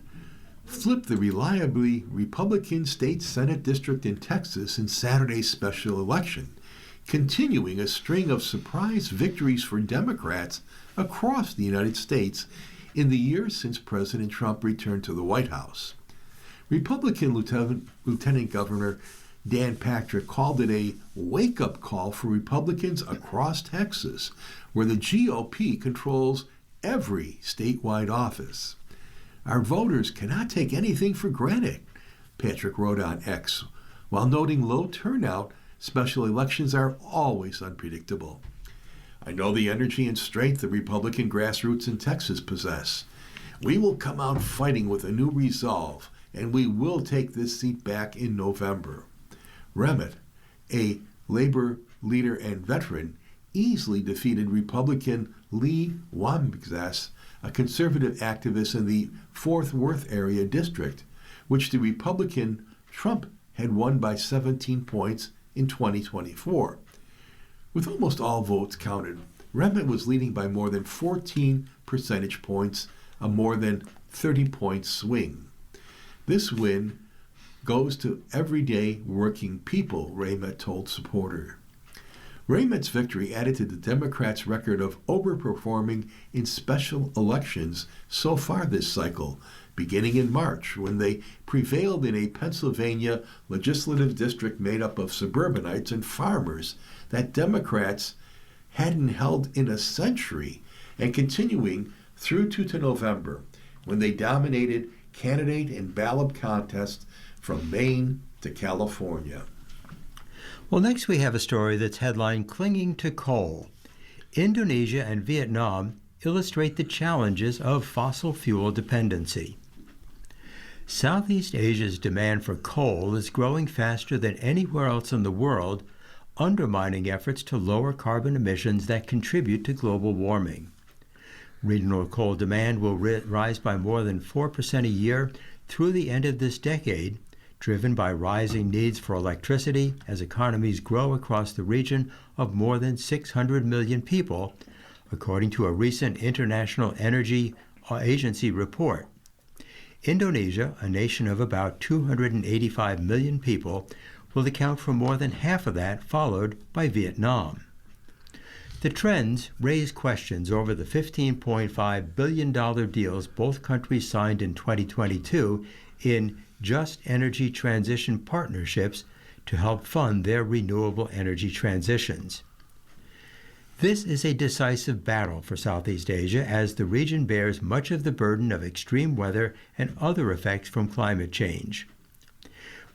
flipped the reliably Republican state Senate district in Texas in Saturday's special election, continuing a string of surprise victories for Democrats across the United States in the years since President Trump returned to the White House. Republican Lieutenant Governor Dan Patrick called it a wake-up call for Republicans across Texas, where the GOP controls every statewide office. Our voters cannot take anything for granted, Patrick wrote on X, while noting low turnout. Special elections are always unpredictable. I know the energy and strength the Republican grassroots in Texas possess. We will come out fighting with a new resolve, and we will take this seat back in November. Remmett, a labor leader and veteran, easily defeated Republican Lee Wambsgans, a conservative activist in the Fort Worth area district, which the Republican Trump had won by 17 points in 2024. With almost all votes counted, Remmett was leading by more than 14 percentage points, a more than 30-point swing. This win goes to everyday working people, Remmett told supporters. Remmett's victory added to the Democrats' record of overperforming in special elections so far this cycle, beginning in March when they prevailed in a Pennsylvania legislative district made up of suburbanites and farmers that Democrats hadn't held in a century, and continuing through to November when they dominated candidate and ballot contests from Maine to California. Well, next we have a story that's headlined Clinging to Coal. Indonesia and Vietnam illustrate the challenges of fossil fuel dependency. Southeast Asia's demand for coal is growing faster than anywhere else in the world, undermining efforts to lower carbon emissions that contribute to global warming. Regional coal demand will rise by more than 4% a year through the end of this decade, driven by rising needs for electricity as economies grow across the region of more than 600 million people, according to a recent International Energy Agency report. Indonesia, a nation of about 285 million people, will account for more than half of that, followed by Vietnam. The trends raise questions over the $15.5 billion deals both countries signed in 2022 in just energy transition partnerships to help fund their renewable energy transitions. This is a decisive battle for Southeast Asia as the region bears much of the burden of extreme weather and other effects from climate change.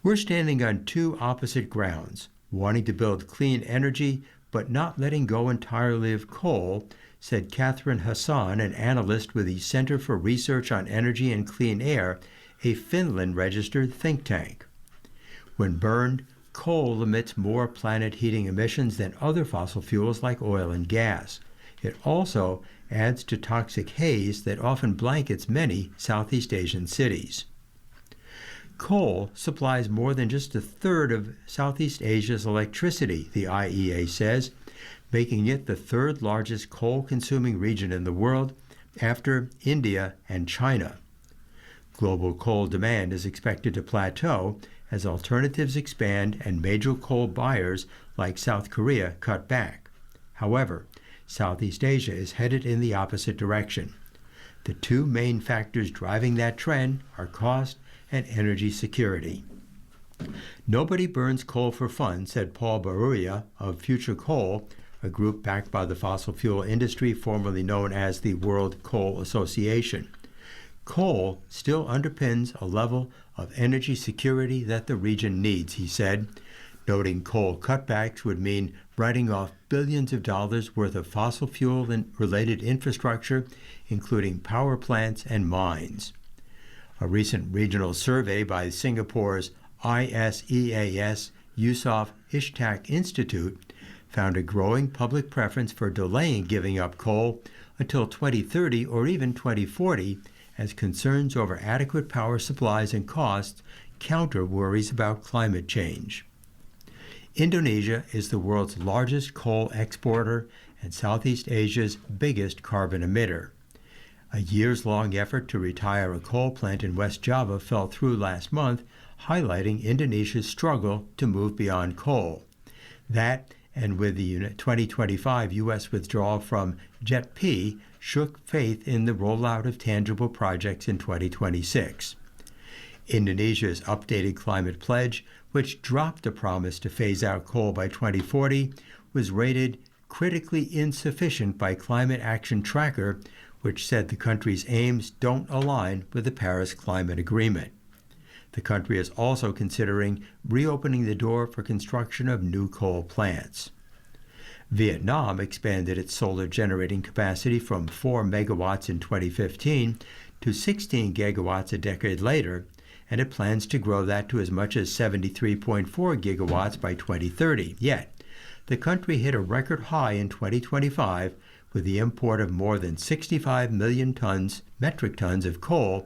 We're standing on two opposite grounds, wanting to build clean energy but not letting go entirely of coal, said Catherine Hassan, an analyst with the Center for Research on Energy and Clean Air, a Finland-registered think tank. When burned, coal emits more planet-heating emissions than other fossil fuels like oil and gas. It also adds to toxic haze that often blankets many Southeast Asian cities. Coal supplies more than just a third of Southeast Asia's electricity, the IEA says, making it the third largest coal-consuming region in the world after India and China. Global coal demand is expected to plateau as alternatives expand and major coal buyers like South Korea cut back. However, Southeast Asia is headed in the opposite direction. The two main factors driving that trend are cost and energy security. Nobody burns coal for fun, said Paul Baruia of Future Coal, a group backed by the fossil fuel industry formerly known as the World Coal Association. Coal still underpins a level of energy security that the region needs, he said, noting coal cutbacks would mean writing off billions of dollars worth of fossil fuel and related infrastructure, including power plants and mines. A recent regional survey by Singapore's ISEAS Yusof Ishak Institute found a growing public preference for delaying giving up coal until 2030 or even 2040 as concerns over adequate power supplies and costs counter worries about climate change. Indonesia is the world's largest coal exporter and Southeast Asia's biggest carbon emitter. A years-long effort to retire a coal plant in West Java fell through last month, highlighting Indonesia's struggle to move beyond coal. That, and with the 2025 U.S. withdrawal from JETP, shook faith in the rollout of tangible projects in 2026. Indonesia's updated climate pledge, which dropped a promise to phase out coal by 2040, was rated critically insufficient by Climate Action Tracker, which said the country's aims don't align with the Paris Climate Agreement. The country is also considering reopening the door for construction of new coal plants. Vietnam expanded its solar generating capacity from 4 megawatts in 2015 to 16 gigawatts a decade later, and it plans to grow that to as much as 73.4 gigawatts by 2030. Yet, the country hit a record high in 2025 with the import of more than 65 million metric tons of coal,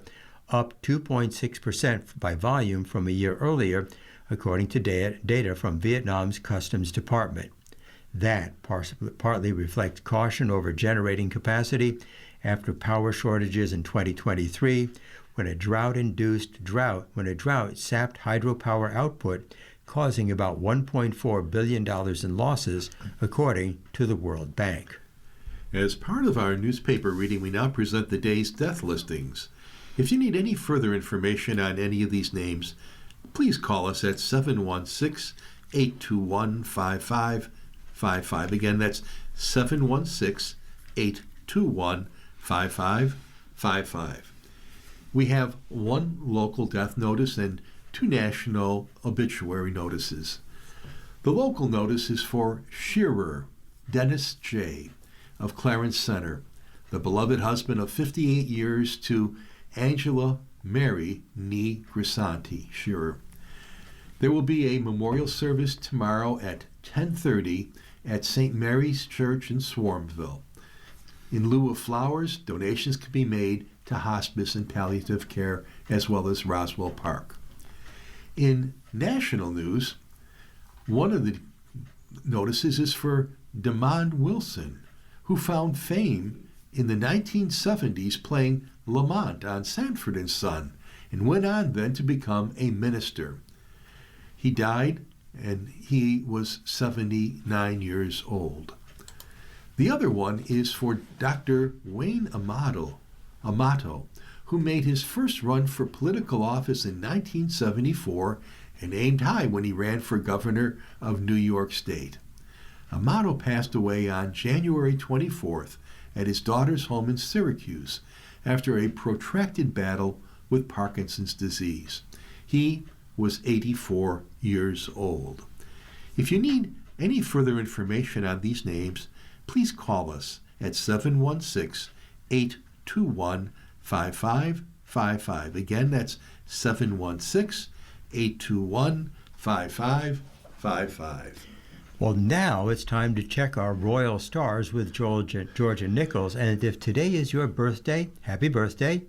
up 2.6% by volume from a year earlier, according to data from Vietnam's Customs Department. That partly reflects caution over generating capacity after power shortages in 2023, when a drought sapped hydropower output, causing about $1.4 billion in losses, according to the World Bank. As part of our newspaper reading, we now present the day's death listings. If you need any further information on any of these names, please call us at 716-821-5555. Again, that's 716-821-5555. We have one local death notice and 2 national obituary notices. The local notice is for Shearer Dennis J. of Clarence Center, the beloved husband of 58 years to Angela Mary Nee Grisanti Shearer. There will be a memorial service tomorrow at 10:30 at St. Mary's Church in Swarmville. In lieu of flowers, donations can be made to hospice and palliative care, as well as Roswell Park. In national news, one of the notices is for Demond Wilson, who found fame in the 1970s playing Lamont on Sanford and Son, and went on then to become a minister. He died, and he was 79 years old. The other one is for Dr. Wayne Amato, who made his first run for political office in 1974 and aimed high when he ran for governor of New York State. Amato passed away on January 24th at his daughter's home in Syracuse after a protracted battle with Parkinson's disease. He was 84 years old. If you need any further information on these names, please call us at 716-821-5555. Again, that's 716-821-5555. Well, now it's time to check our royal stars with Georgia Nichols. And if today is your birthday, happy birthday.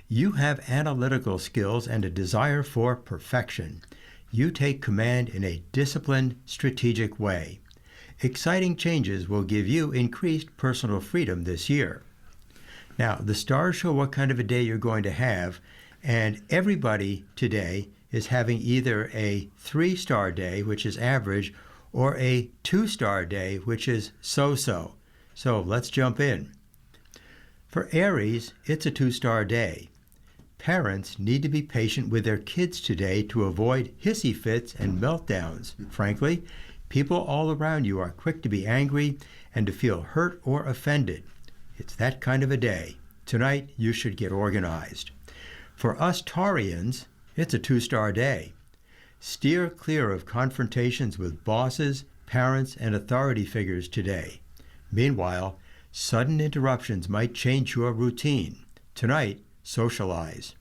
You have analytical skills and a desire for perfection. You take command in a disciplined, strategic way. Exciting changes will give you increased personal freedom this year. Now, the stars show what kind of a day you're going to have, and everybody today is having either a 3-star day, which is average, or a 2-star day, which is so-so. So let's jump in. For Aries, it's a 2-star day. Parents need to be patient with their kids today to avoid hissy fits and meltdowns. Frankly, people all around you are quick to be angry and to feel hurt or offended. It's that kind of a day. Tonight, you should get organized. For us Taurians, it's a 2-star day. Steer clear of confrontations with bosses, parents, and authority figures today. Meanwhile, sudden interruptions might change your routine. Tonight, socialize.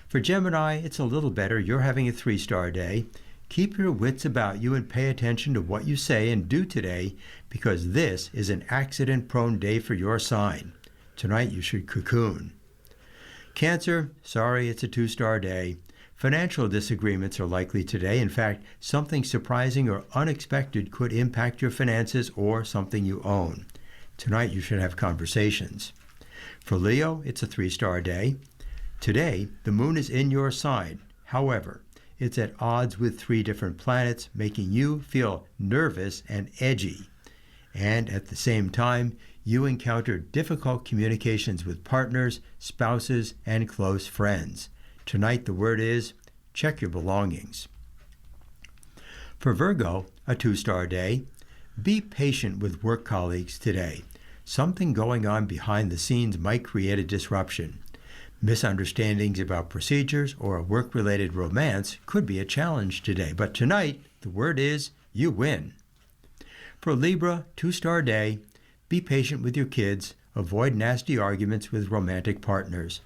For Gemini, it's a little better. You're having a 3-star day. Keep your wits about you and pay attention to what you say and do today, because this is an accident-prone day for your sign. Tonight, you should cocoon. Cancer, sorry, it's a 2-star day. Financial disagreements are likely today. In fact, something surprising or unexpected could impact your finances or something you own. Tonight, you should have conversations. For Leo, it's a 3-star day. Today, the moon is in your sign. However, it's at odds with 3 different planets, making you feel nervous and edgy. And at the same time, you encounter difficult communications with partners, spouses, and close friends. Tonight, the word is check your belongings. For Virgo, a 2-star day. Be patient with work colleagues today. Something going on behind the scenes might create a disruption. Misunderstandings about procedures or a work-related romance could be a challenge today. But tonight, the word is you win. For Libra, 2-star day. Be patient with your kids. Avoid nasty arguments with romantic partners.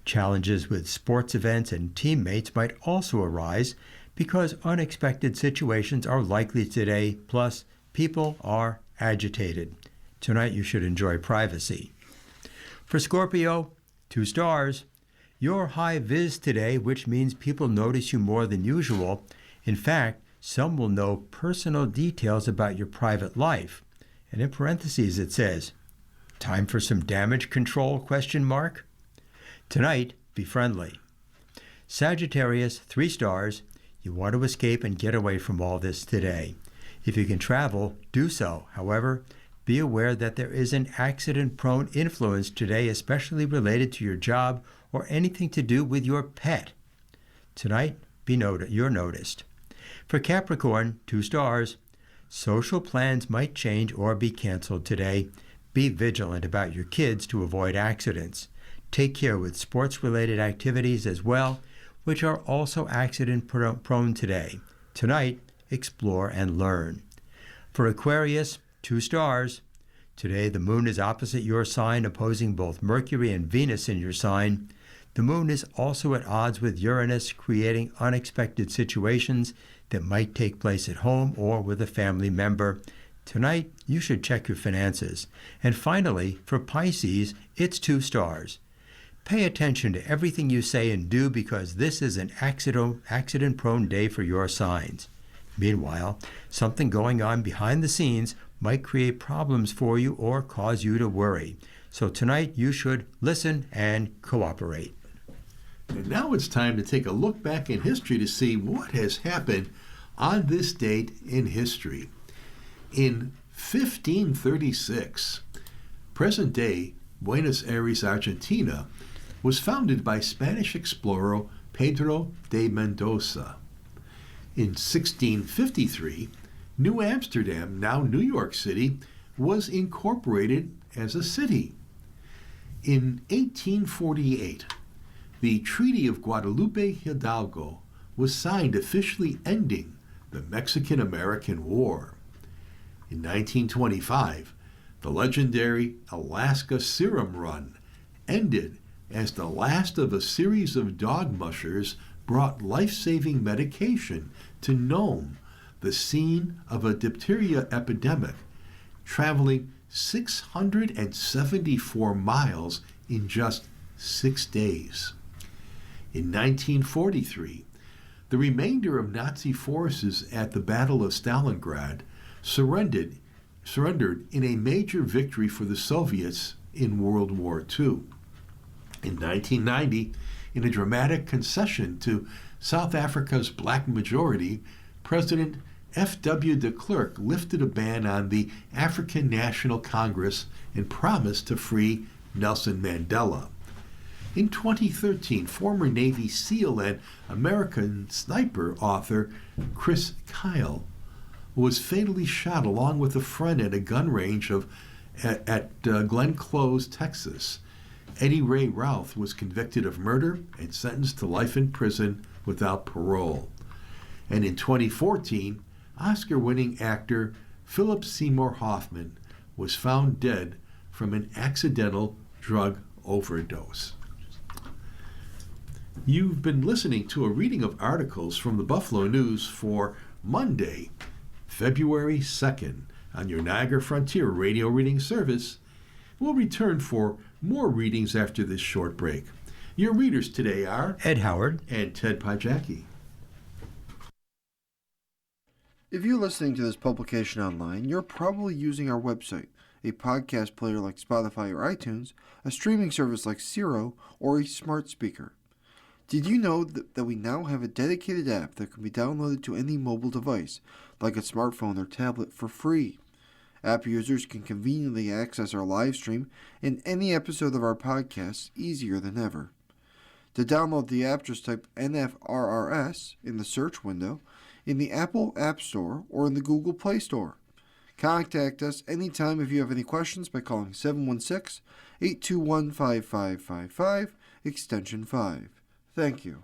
Challenges with sports events and teammates might also arise because unexpected situations are likely today, plus people are agitated. Tonight you should enjoy privacy. For Scorpio, 2 stars. You're high vis today, which means people notice you more than usual. In fact, some will know personal details about your private life. And in parentheses it says, time for some damage control, ? Tonight, be friendly. Sagittarius, 3 stars. You want to escape and get away from all this today. If you can travel, do so. However, be aware that there is an accident-prone influence today, especially related to your job or anything to do with your pet. Tonight, you're noticed. For Capricorn, 2 stars. Social plans might change or be canceled today. Be vigilant about your kids to avoid accidents. Take care with sports-related activities as well, which are also accident-prone today. Tonight, explore and learn. For Aquarius, 2 stars. Today, the moon is opposite your sign, opposing both Mercury and Venus in your sign. The moon is also at odds with Uranus, creating unexpected situations that might take place at home or with a family member. Tonight, you should check your finances. And finally, for Pisces, it's 2 stars. Pay attention to everything you say and do, because this is an accident-prone day for your signs. Meanwhile, something going on behind the scenes might create problems for you or cause you to worry. So tonight you should listen and cooperate. And now it's time to take a look back in history to see what has happened on this date in history. In 1536, present-day Buenos Aires, Argentina, was founded by Spanish explorer Pedro de Mendoza. In 1653, New Amsterdam, now New York City, was incorporated as a city. In 1848, the Treaty of Guadalupe Hidalgo was signed, officially ending the Mexican-American War. In 1925, the legendary Alaska Serum Run ended as the last of a series of dog mushers brought life-saving medication to Nome, the scene of a diphtheria epidemic, traveling 674 miles in just 6 days. In 1943, the remainder of Nazi forces at the Battle of Stalingrad surrendered in a major victory for the Soviets in World War II. In 1990, in a dramatic concession to South Africa's black majority, President F.W. de Klerk lifted a ban on the African National Congress and promised to free Nelson Mandela. In 2013, former Navy SEAL and American sniper author Chris Kyle was fatally shot along with a friend at a gun range at Glen Close, Texas. Eddie Ray Routh was convicted of murder and sentenced to life in prison without parole. And in 2014, Oscar-winning actor Philip Seymour Hoffman was found dead from an accidental drug overdose. You've been listening to a reading of articles from the Buffalo News for Monday, February 2nd, on your Niagara Frontier radio reading service. We'll return for more readings after this short break. Your readers today are Ed Howard and Ted Pajacki. If you're listening to this publication online, you're probably using our website, a podcast player like Spotify or iTunes, a streaming service like Siro, or a smart speaker. Did you know that we now have a dedicated app that can be downloaded to any mobile device, like a smartphone or tablet, for free? App users can conveniently access our live stream and any episode of our podcast easier than ever. To download the app, just type NFRRS in the search window in the Apple App Store or in the Google Play Store. Contact us anytime if you have any questions by calling 716-821-5555, extension 5. Thank you.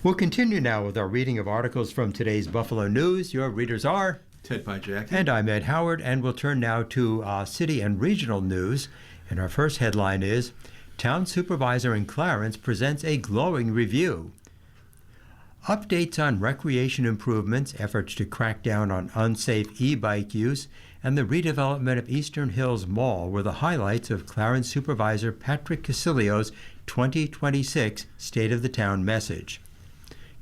We'll continue now with our reading of articles from today's Buffalo News. Your readers are Ted Pajak. and I'm Ed Howard, and we'll turn now to city and regional news. And our first headline is, Town Supervisor in Clarence presents a glowing review. Updates on recreation improvements, efforts to crack down on unsafe e-bike use, and the redevelopment of Eastern Hills Mall were the highlights of Clarence Supervisor Patrick Casilio's 2026 State of the Town message.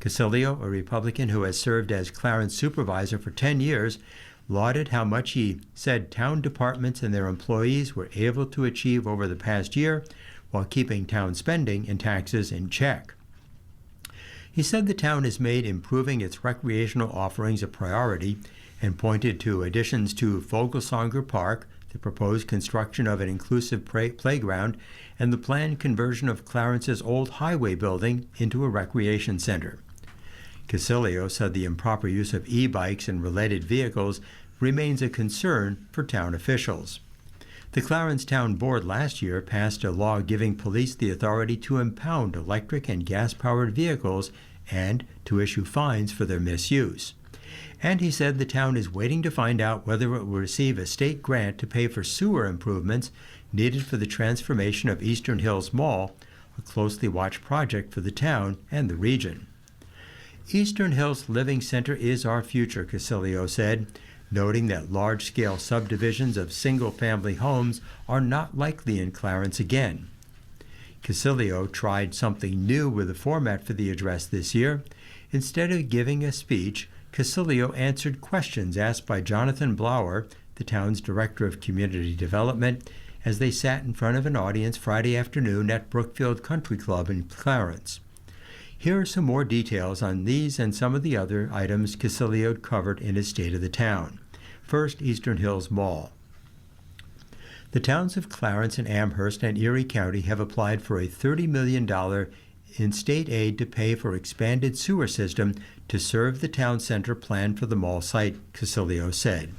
Casilio, a Republican who has served as Clarence Supervisor for 10 years, lauded how much he said town departments and their employees were able to achieve over the past year while keeping town spending and taxes in check. He said the town has made improving its recreational offerings a priority and pointed to additions to Vogelsanger Park, the proposed construction of an inclusive playground, and the planned conversion of Clarence's old highway building into a recreation center. Casilio said the improper use of e-bikes and related vehicles remains a concern for town officials. The Clarence Town Board last year passed a law giving police the authority to impound electric and gas-powered vehicles and to issue fines for their misuse. And he said the town is waiting to find out whether it will receive a state grant to pay for sewer improvements needed for the transformation of Eastern Hills Mall, a closely watched project for the town and the region. Eastern Hills Living Center is our future, Casilio said, noting that large-scale subdivisions of single-family homes are not likely in Clarence again. Casilio tried something new with the format for the address this year. Instead of giving a speech, Casilio answered questions asked by Jonathan Blower, the town's Director of Community Development, as they sat in front of an audience Friday afternoon at Brookfield Country Club in Clarence. Here are some more details on these and some of the other items Casilio covered in his State of the Town. First, Eastern Hills Mall. The towns of Clarence and Amherst and Erie County have applied for a $30 million in state aid to pay for expanded sewer system to serve the town center planned for the mall site, Casilio said.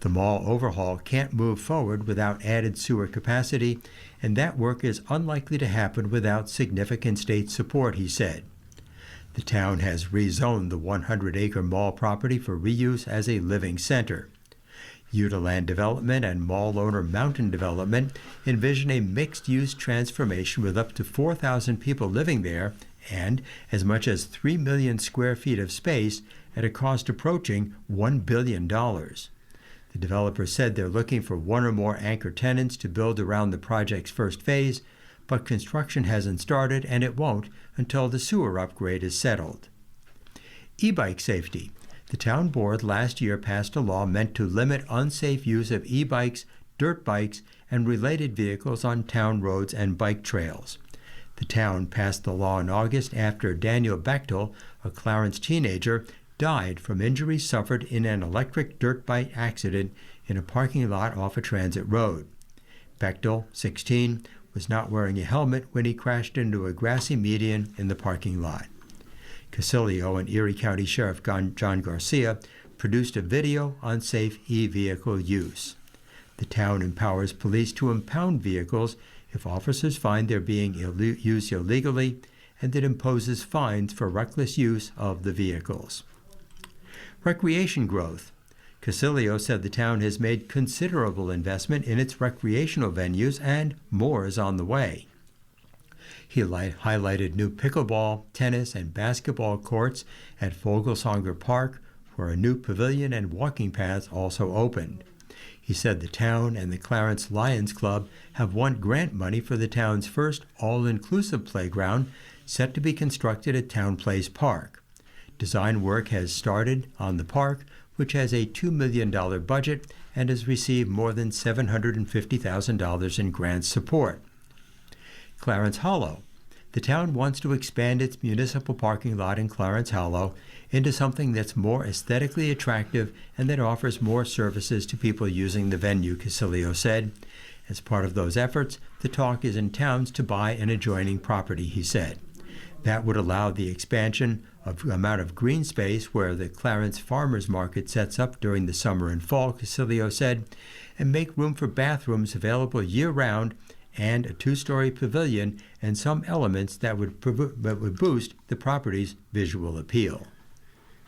The mall overhaul can't move forward without added sewer capacity, and that work is unlikely to happen without significant state support, he said. The town has rezoned the 100-acre mall property for reuse as a living center. Utaland Development and mall owner Mountain Development envision a mixed-use transformation with up to 4,000 people living there and as much as 3 million square feet of space at a cost approaching $1 billion. The developer said they're looking for one or more anchor tenants to build around the project's first phase, but construction hasn't started and it won't until the sewer upgrade is settled. E-bike safety. The town board last year passed a law meant to limit unsafe use of e-bikes, dirt bikes, and related vehicles on town roads and bike trails. The town passed the law in August after Daniel Bechtel, a Clarence teenager, died from injuries suffered in an electric dirt bike accident in a parking lot off a transit road. Bechtel, 16, was not wearing a helmet when he crashed into a grassy median in the parking lot. Casilio and Erie County Sheriff John Garcia produced a video on safe e-vehicle use. The town empowers police to impound vehicles if officers find they're being used illegally, and it imposes fines for reckless use of the vehicles. Recreation growth. Casilio said the town has made considerable investment in its recreational venues and more is on the way. He highlighted new pickleball, tennis, and basketball courts at Vogelsanger Park, where a new pavilion and walking paths also opened. He said the town and the Clarence Lions Club have won grant money for the town's first all-inclusive playground, set to be constructed at Town Place Park. Design work has started on the park, which has a $2 million budget and has received more than $750,000 in grant support. Clarence Hollow. The town wants to expand its municipal parking lot in Clarence Hollow into something that's more aesthetically attractive and that offers more services to people using the venue, Casilio said. As part of those efforts, the talk is in towns to buy an adjoining property, he said. That would allow the expansion of the amount of green space where the Clarence Farmers Market sets up during the summer and fall, Casilio said, and make room for bathrooms available year-round and a 2-story pavilion and some elements that would boost the property's visual appeal.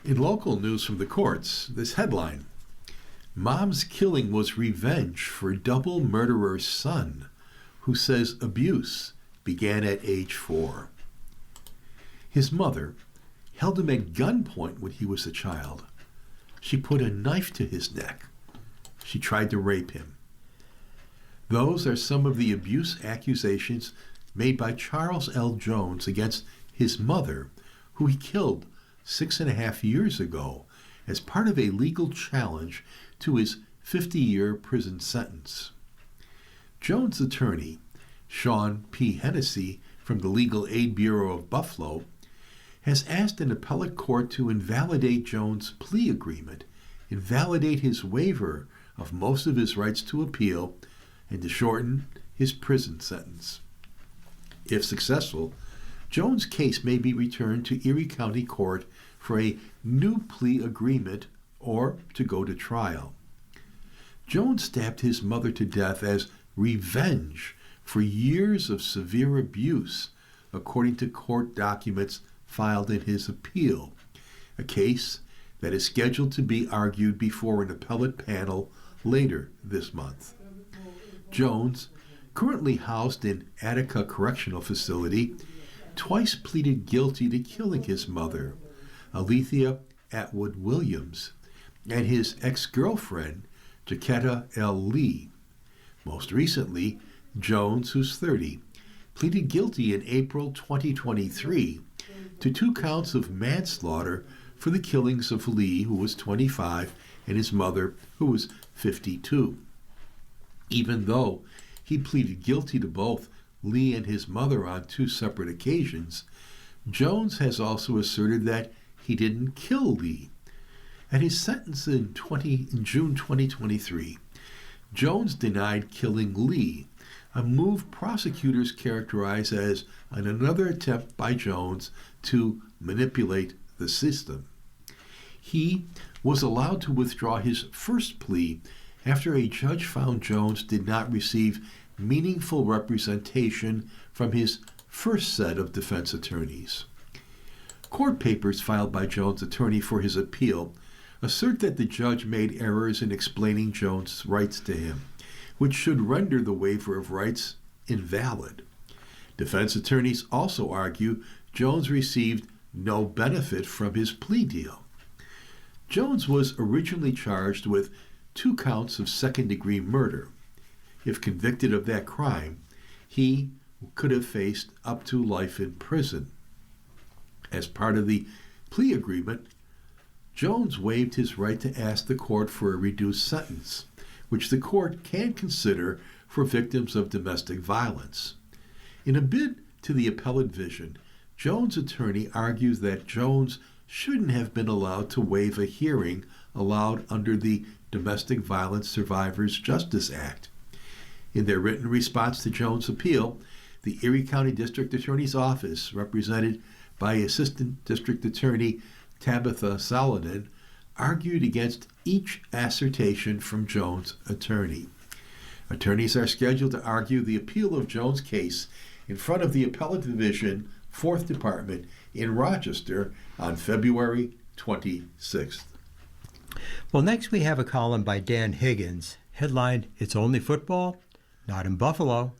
In local news from the courts, this headline: Mom's killing was revenge for double murderer's son, who says abuse began at age 4. His mother held him at gunpoint when he was a child. She put a knife to his neck. She tried to rape him. Those are some of the abuse accusations made by Charles L. Jones against his mother, who he killed 6.5 years ago as part of a legal challenge to his 50-year prison sentence. Jones' attorney, Sean P. Hennessy from the Legal Aid Bureau of Buffalo, has asked an appellate court to invalidate Jones' plea agreement, invalidate his waiver of most of his rights to appeal, and to shorten his prison sentence. If successful, Jones' case may be returned to Erie County Court for a new plea agreement or to go to trial. Jones stabbed his mother to death as revenge for years of severe abuse, according to court documents filed in his appeal, a case that is scheduled to be argued before an appellate panel later this month. Jones, currently housed in Attica Correctional Facility, twice pleaded guilty to killing his mother, Alethea Atwood Williams, and his ex-girlfriend, Jaquetta L. Lee. Most recently, Jones, who's 30, pleaded guilty in April 2023 to 2 counts of manslaughter for the killings of Lee, who was 25, and his mother, who was 52. Even though he pleaded guilty to both Lee and his mother on 2 separate occasions, Jones has also asserted that he didn't kill Lee. At his sentence in June 2023, Jones denied killing Lee, a move prosecutors characterize as another attempt by Jones to manipulate the system. He was allowed to withdraw his first plea after a judge found Jones did not receive meaningful representation from his first set of defense attorneys. Court papers filed by Jones' attorney for his appeal assert that the judge made errors in explaining Jones' rights to him, which should render the waiver of rights invalid. Defense attorneys also argue Jones received no benefit from his plea deal. Jones was originally charged with 2 counts of second-degree murder. If convicted of that crime, he could have faced up to life in prison. As part of the plea agreement, Jones waived his right to ask the court for a reduced sentence, which the court can consider for victims of domestic violence. In a bid to the appellate vision, Jones' attorney argues that Jones shouldn't have been allowed to waive a hearing allowed under the Domestic Violence Survivors Justice Act. In their written response to Jones' appeal, the Erie County District Attorney's Office, represented by Assistant District Attorney Tabitha Saladin, argued against each assertion from Jones' attorney. Attorneys are scheduled to argue the appeal of Jones' case in front of the Appellate Division, 4th Department in Rochester on February 26th. Well, next we have a column by Dan Higgins, headlined, "It's Only Football? Not in Buffalo."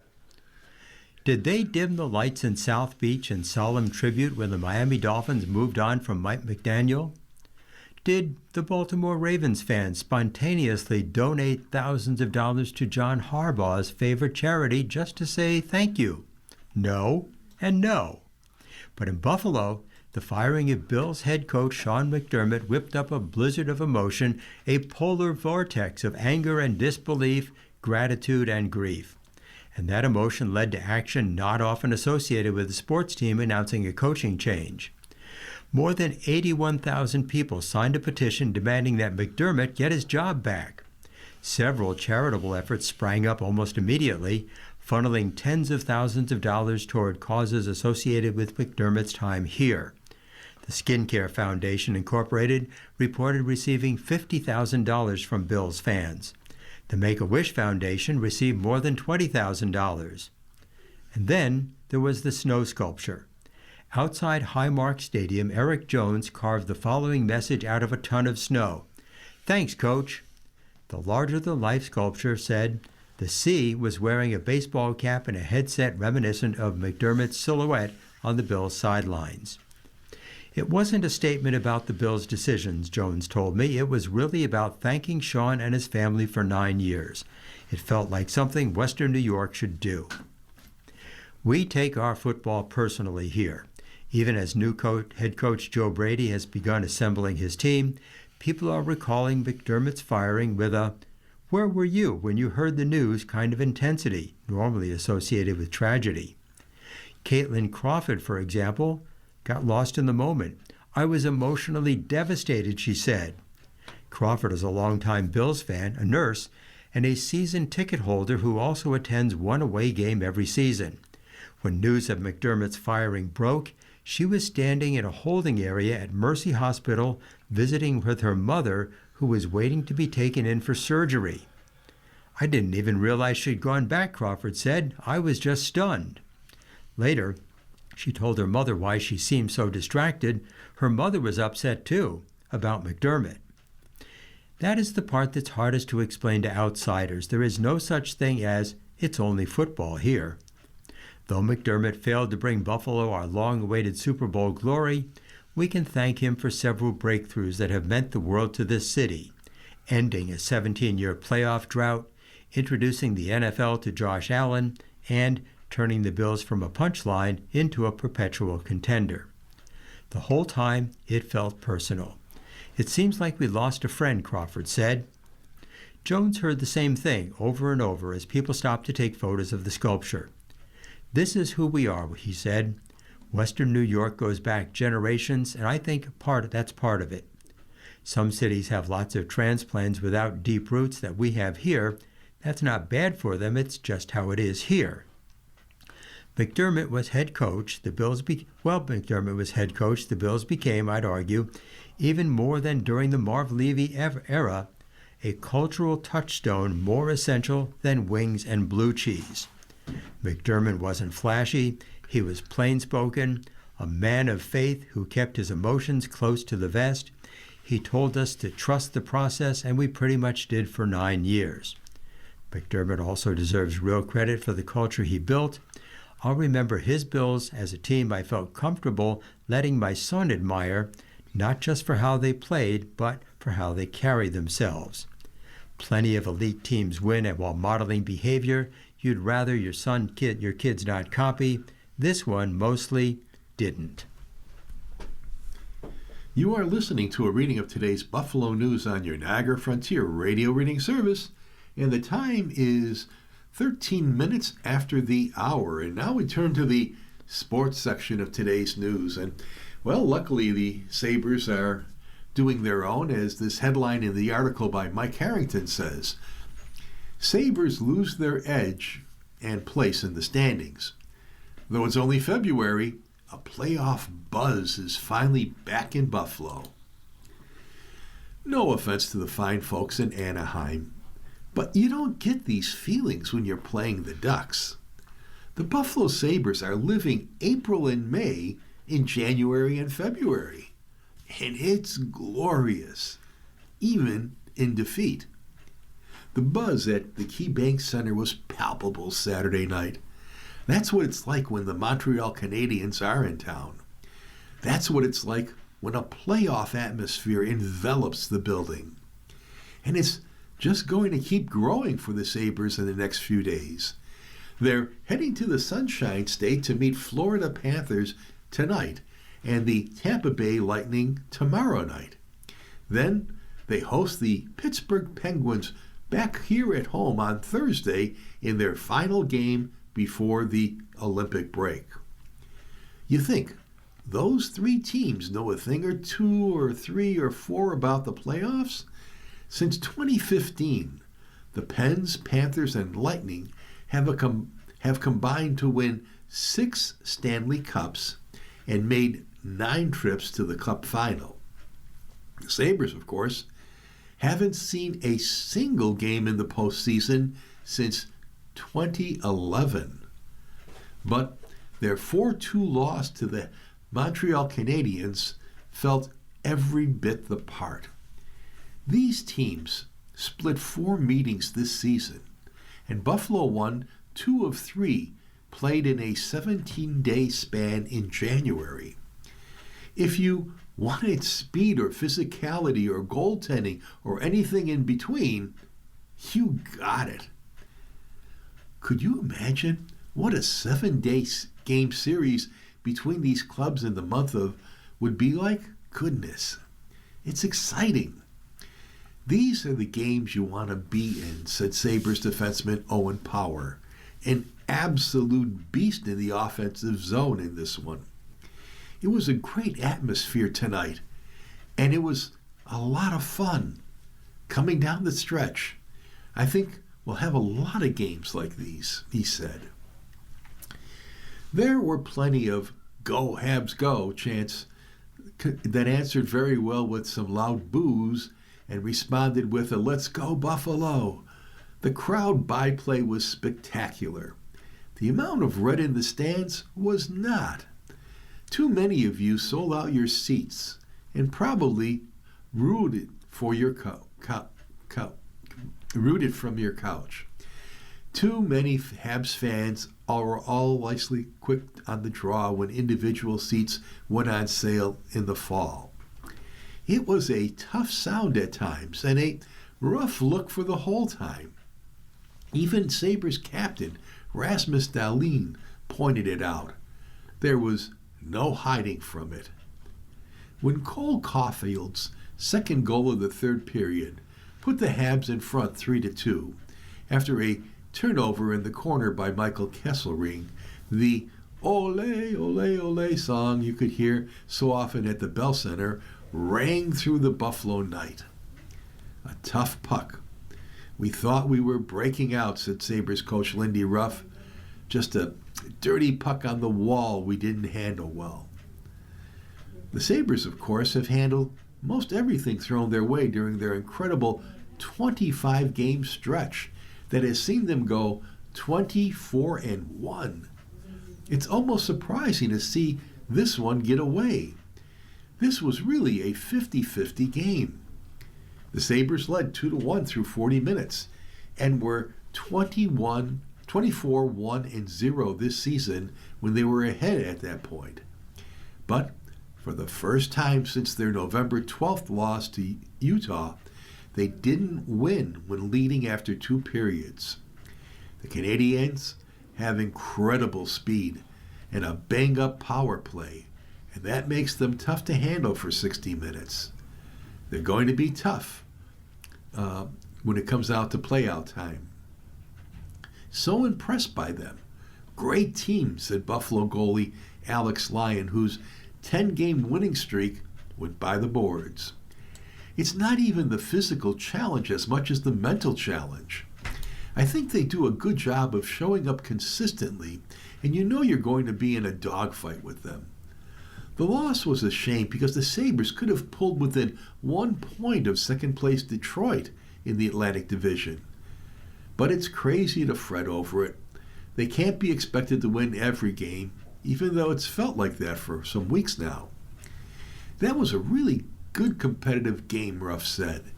Did they dim the lights in South Beach in solemn tribute when the Miami Dolphins moved on from Mike McDaniel? Did the Baltimore Ravens fans spontaneously donate thousands of dollars to John Harbaugh's favorite charity just to say thank you? No and no. But in Buffalo, the firing of Bills head coach Sean McDermott whipped up a blizzard of emotion, a polar vortex of anger and disbelief, gratitude and grief. And that emotion led to action not often associated with a sports team announcing a coaching change. More than 81,000 people signed a petition demanding that McDermott get his job back. Several charitable efforts sprang up almost immediately, funneling tens of thousands of dollars toward causes associated with McDermott's time here. The Skincare Foundation Incorporated reported receiving $50,000 from Bills fans. The Make-A-Wish Foundation received more than $20,000. And then there was the snow sculpture. Outside Highmark Stadium, Eric Jones carved the following message out of a ton of snow. "Thanks, Coach." The larger-than-life sculpture said the C was wearing a baseball cap and a headset reminiscent of McDermott's silhouette on the Bills' sidelines. It wasn't a statement about the Bills' decisions, Jones told me. It was really about thanking Sean and his family for 9 years. It felt like something Western New York should do. We take our football personally here. Even as new head coach Joe Brady has begun assembling his team, people are recalling McDermott's firing with a "where were you when you heard the news" kind of intensity, normally associated with tragedy. Caitlin Crawford, for example, got lost in the moment. "I was emotionally devastated," she said. Crawford is a longtime Bills fan, a nurse, and a season ticket holder who also attends one away game every season. When news of McDermott's firing broke, she was standing in a holding area at Mercy Hospital visiting with her mother, who was waiting to be taken in for surgery. "I didn't even realize she'd gone back," Crawford said. "I was just stunned." Later, she told her mother why she seemed so distracted. Her mother was upset, too, about McDermott. That is the part that's hardest to explain to outsiders. There is no such thing as, "it's only football" here. Though McDermott failed to bring Buffalo our long-awaited Super Bowl glory, we can thank him for several breakthroughs that have meant the world to this city, ending a 17-year playoff drought, introducing the NFL to Josh Allen, and turning the Bills from a punchline into a perpetual contender. The whole time, it felt personal. "It seems like we lost a friend," Crawford said. Jones heard the same thing over and over as people stopped to take photos of the sculpture. "This is who we are," he said. "Western New York goes back generations, and I think that's part of it. Some cities have lots of transplants without deep roots that we have here. That's not bad for them, it's just how it is here." McDermott was head coach. McDermott was head coach. The Bills became, I'd argue, even more than during the Marv Levy era, a cultural touchstone more essential than wings and blue cheese. McDermott wasn't flashy. He was plain-spoken, a man of faith who kept his emotions close to the vest. He told us to trust the process, and we pretty much did for 9 years. McDermott also deserves real credit for the culture he built. I'll remember his Bills as a team I felt comfortable letting my son admire, not just for how they played, but for how they carried themselves. Plenty of elite teams win while modeling behavior you'd rather your kids not copy. This one mostly didn't. You are listening to a reading of today's Buffalo News on your Niagara Frontier radio reading service, and the time is 13 minutes after the hour. And now we turn to the sports section of today's news. And, well, luckily the Sabres are doing their own, as this headline in the article by Mike Harrington says. Sabres lose their edge and place in the standings. Though it's only February, a playoff buzz is finally back in Buffalo. No offense to the fine folks in Anaheim, but you don't get these feelings when you're playing the Ducks. The Buffalo Sabres are living April and May in January and February, and it's glorious, even in defeat. The buzz at the KeyBank Center was palpable Saturday night. That's what it's like when the Montreal Canadiens are in town. That's what it's like when a playoff atmosphere envelops the building. And it's just going to keep growing for the Sabres in the next few days. They're heading to the Sunshine State to meet Florida Panthers tonight and the Tampa Bay Lightning tomorrow night. Then they host the Pittsburgh Penguins back here at home on Thursday in their final game before the Olympic break. You think those three teams know a thing or two or three or four about the playoffs? Since 2015, the Pens, Panthers, and Lightning have combined to win 6 Stanley Cups and made 9 trips to the Cup final. The Sabres, of course, haven't seen a single game in the postseason since 2011. but their 4-2 loss to the Montreal Canadiens felt every bit the part. These teams split 4 meetings this season, and Buffalo won 2 of 3 played in a 17-day span in January. If you wanted speed or physicality or goaltending or anything in between, you got it. Could you imagine what a 7-day game series between these clubs in the month of would be like? Goodness, it's exciting. These are the games you want to be in, said Sabres defenseman Owen Power, an absolute beast in the offensive zone in this one. It was a great atmosphere tonight, and it was a lot of fun coming down the stretch. I think we'll have a lot of games like these, he said. There were plenty of "Go Habs Go" chants that answered very well with some loud boos and responded with a "Let's go Buffalo." The crowd byplay was spectacular. The amount of red in the stands was not. Too many of you sold out your seats and probably rooted for your rooted from your couch. Too many Habs fans are all likely quick on the draw when individual seats went on sale in the fall. It was a tough sound at times and a rough look for the whole time. Even Sabres captain Rasmus Dahlin pointed it out. There was no hiding from it. When Cole Caulfield's second goal of the third period put the Habs in front 3-2 after a turnover in the corner by Michael Kesselring, the "Ole, Ole, Ole" song you could hear so often at the Bell Center rang through the Buffalo night. A tough puck. We thought we were breaking out, said Sabres coach Lindy Ruff. Just a dirty puck on the wall we didn't handle well. The Sabres, of course, have handled most everything thrown their way during their incredible 25-game stretch that has seen them go 24-1. It's almost surprising to see this one get away. This was really a 50-50 game. The Sabres led 2-1 through 40 minutes and were 24-1-0 this season when they were ahead at that point. But for the first time since their November 12th loss to Utah, they didn't win when leading after 2 periods. The Canadiens have incredible speed and a bang-up power play, and that makes them tough to handle for 60 minutes. They're going to be tough when it comes out to play-out time. So impressed by them. Great team, said Buffalo goalie Alex Lyon, whose 10-game winning streak went by the boards. It's not even the physical challenge as much as the mental challenge. I think they do a good job of showing up consistently, and you know you're going to be in a dogfight with them. The loss was a shame because the Sabres could have pulled within 1 point of second-place Detroit in the Atlantic Division. But it's crazy to fret over it. They can't be expected to win every game, even though it's felt like that for some weeks now. That was a really good competitive game, Ruff said.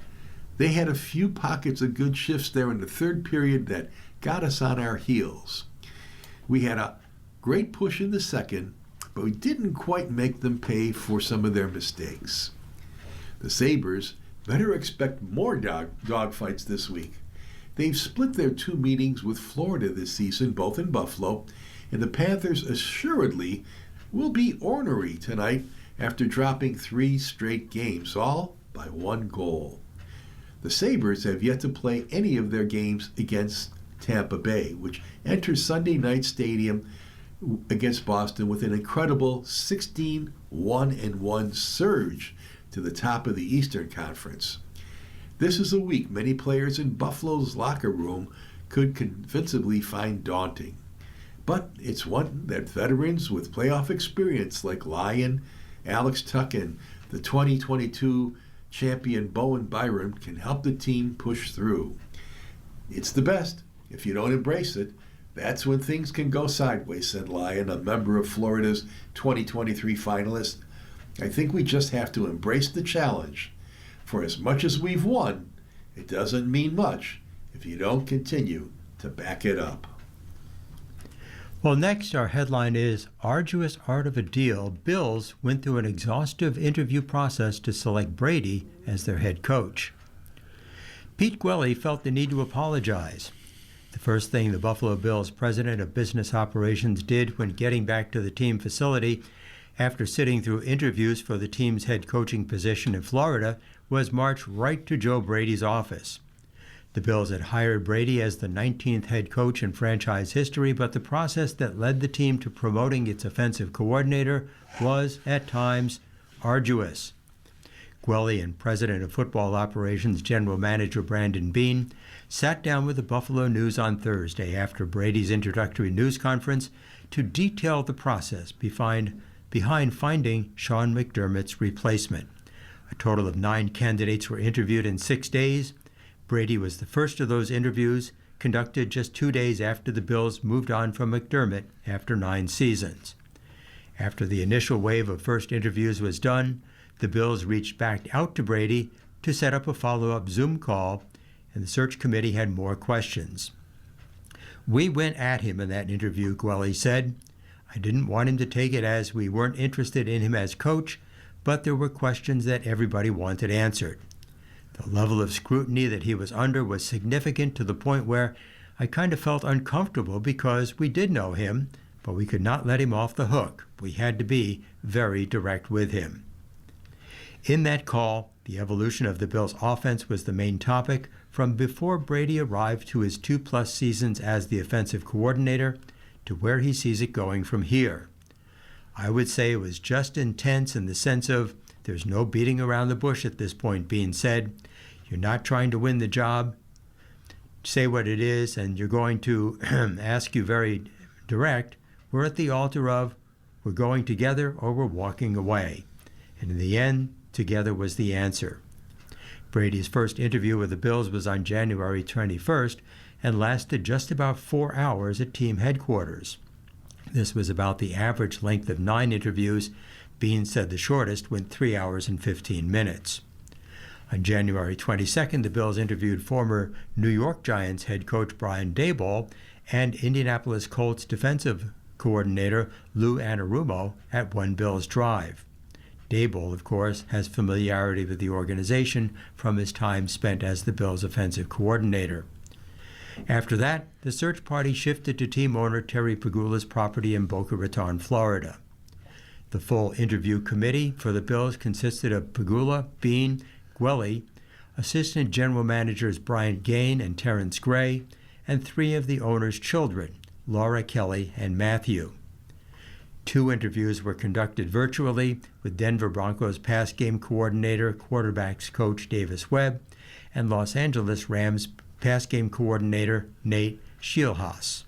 They had a few pockets of good shifts there in the third period that got us on our heels. We had a great push in the second, but we didn't quite make them pay for some of their mistakes. The Sabres better expect more dogfights this week. They've split their 2 meetings with Florida this season, both in Buffalo, and the Panthers assuredly will be ornery tonight after dropping 3 straight games, all by 1 goal. The Sabres have yet to play any of their games against Tampa Bay, which enters Sunday night stadium against Boston with an incredible 16-1-1 surge to the top of the Eastern Conference. This is a week many players in Buffalo's locker room could convincingly find daunting. But it's one that veterans with playoff experience like Lyon, Alex Tuch, and the 2022 champion Bowen Byram can help the team push through. It's the best. If you don't embrace it, That's when things can go sideways, said Lyon, a member of Florida's 2023 finalists. I think we just have to embrace the challenge. For as much as we've won, it doesn't mean much if you don't continue to back it up. Well, next, our headline is Arduous Art of a Deal. Bills went through an exhaustive interview process to select Brady as their head coach. Pete Gwelly felt the need to apologize. The first thing the Buffalo Bills president of business operations did when getting back to the team facility after sitting through interviews for the team's head coaching position in Florida was march right to Joe Brady's office. The Bills had hired Brady as the 19th head coach in franchise history, but the process that led the team to promoting its offensive coordinator was, at times, arduous. Gwelly and President of Football Operations General Manager Brandon Beane sat down with the Buffalo News on Thursday after Brady's introductory news conference to detail the process behind finding Sean McDermott's replacement. A total of 9 candidates were interviewed in 6 days. Brady was the first of those interviews, conducted just 2 days after the Bills moved on from McDermott after 9 seasons. After the initial wave of first interviews was done, the Bills reached back out to Brady to set up a follow-up Zoom call, and the search committee had more questions. We went at him in that interview, Gwelly said. I didn't want him to take it as we weren't interested in him as coach, but there were questions that everybody wanted answered. The level of scrutiny that he was under was significant to the point where I kind of felt uncomfortable because we did know him, but we could not let him off the hook. We had to be very direct with him. In that call, the evolution of the Bills' offense was the main topic from before Brady arrived to his 2+ seasons as the offensive coordinator to where he sees it going from here. I would say it was just intense in the sense of there's no beating around the bush at this point being said. You're not trying to win the job. Say what it is, and you're going to ask you very direct. We're at the altar of we're going together or we're walking away. And in the end, together was the answer. Brady's first interview with the Bills was on January 21st and lasted just about 4 hours at team headquarters. This was about the average length of 9 interviews. Beane said the shortest went 3 hours and 15 minutes. On January 22nd, the Bills interviewed former New York Giants head coach Brian Daboll and Indianapolis Colts defensive coordinator Lou Anarumo at One Bills Drive. Daboll, of course, has familiarity with the organization from his time spent as the Bills' offensive coordinator. After that, the search party shifted to team owner Terry Pegula's property in Boca Raton, Florida. The full interview committee for the Bills consisted of Pegula, Beane, Gwelly, assistant general managers Brian Gain and Terrence Gray, and 3 of the owner's children, Laura Kelly and Matthew. 2 interviews were conducted virtually with Denver Broncos pass game coordinator, quarterbacks coach Davis Webb, and Los Angeles Rams pass game coordinator Nate Scheelhaas.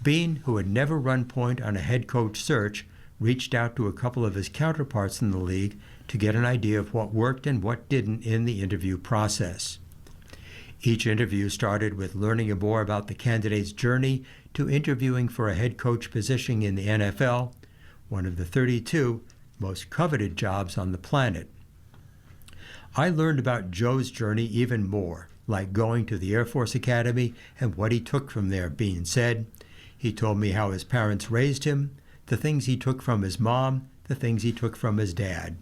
Beane, who had never run point on a head coach search, reached out to a couple of his counterparts in the league to get an idea of what worked and what didn't in the interview process. Each interview started with learning more about the candidate's journey to interviewing for a head coach position in the NFL, one of the 32 most coveted jobs on the planet. I learned about Joe's journey even more, like going to the Air Force Academy and what he took from there, Beane said. He told me how his parents raised him, the things he took from his mom, the things he took from his dad.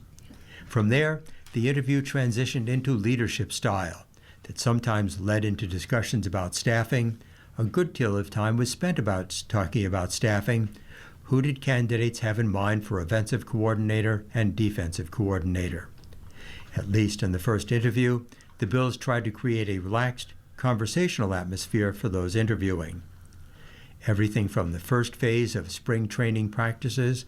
From there, the interview transitioned into leadership style that sometimes led into discussions about staffing. A good deal of time was spent talking about staffing. Who did candidates have in mind for offensive coordinator and defensive coordinator? At least in the first interview, the Bills tried to create a relaxed, conversational atmosphere for those interviewing. Everything from the first phase of spring training practices,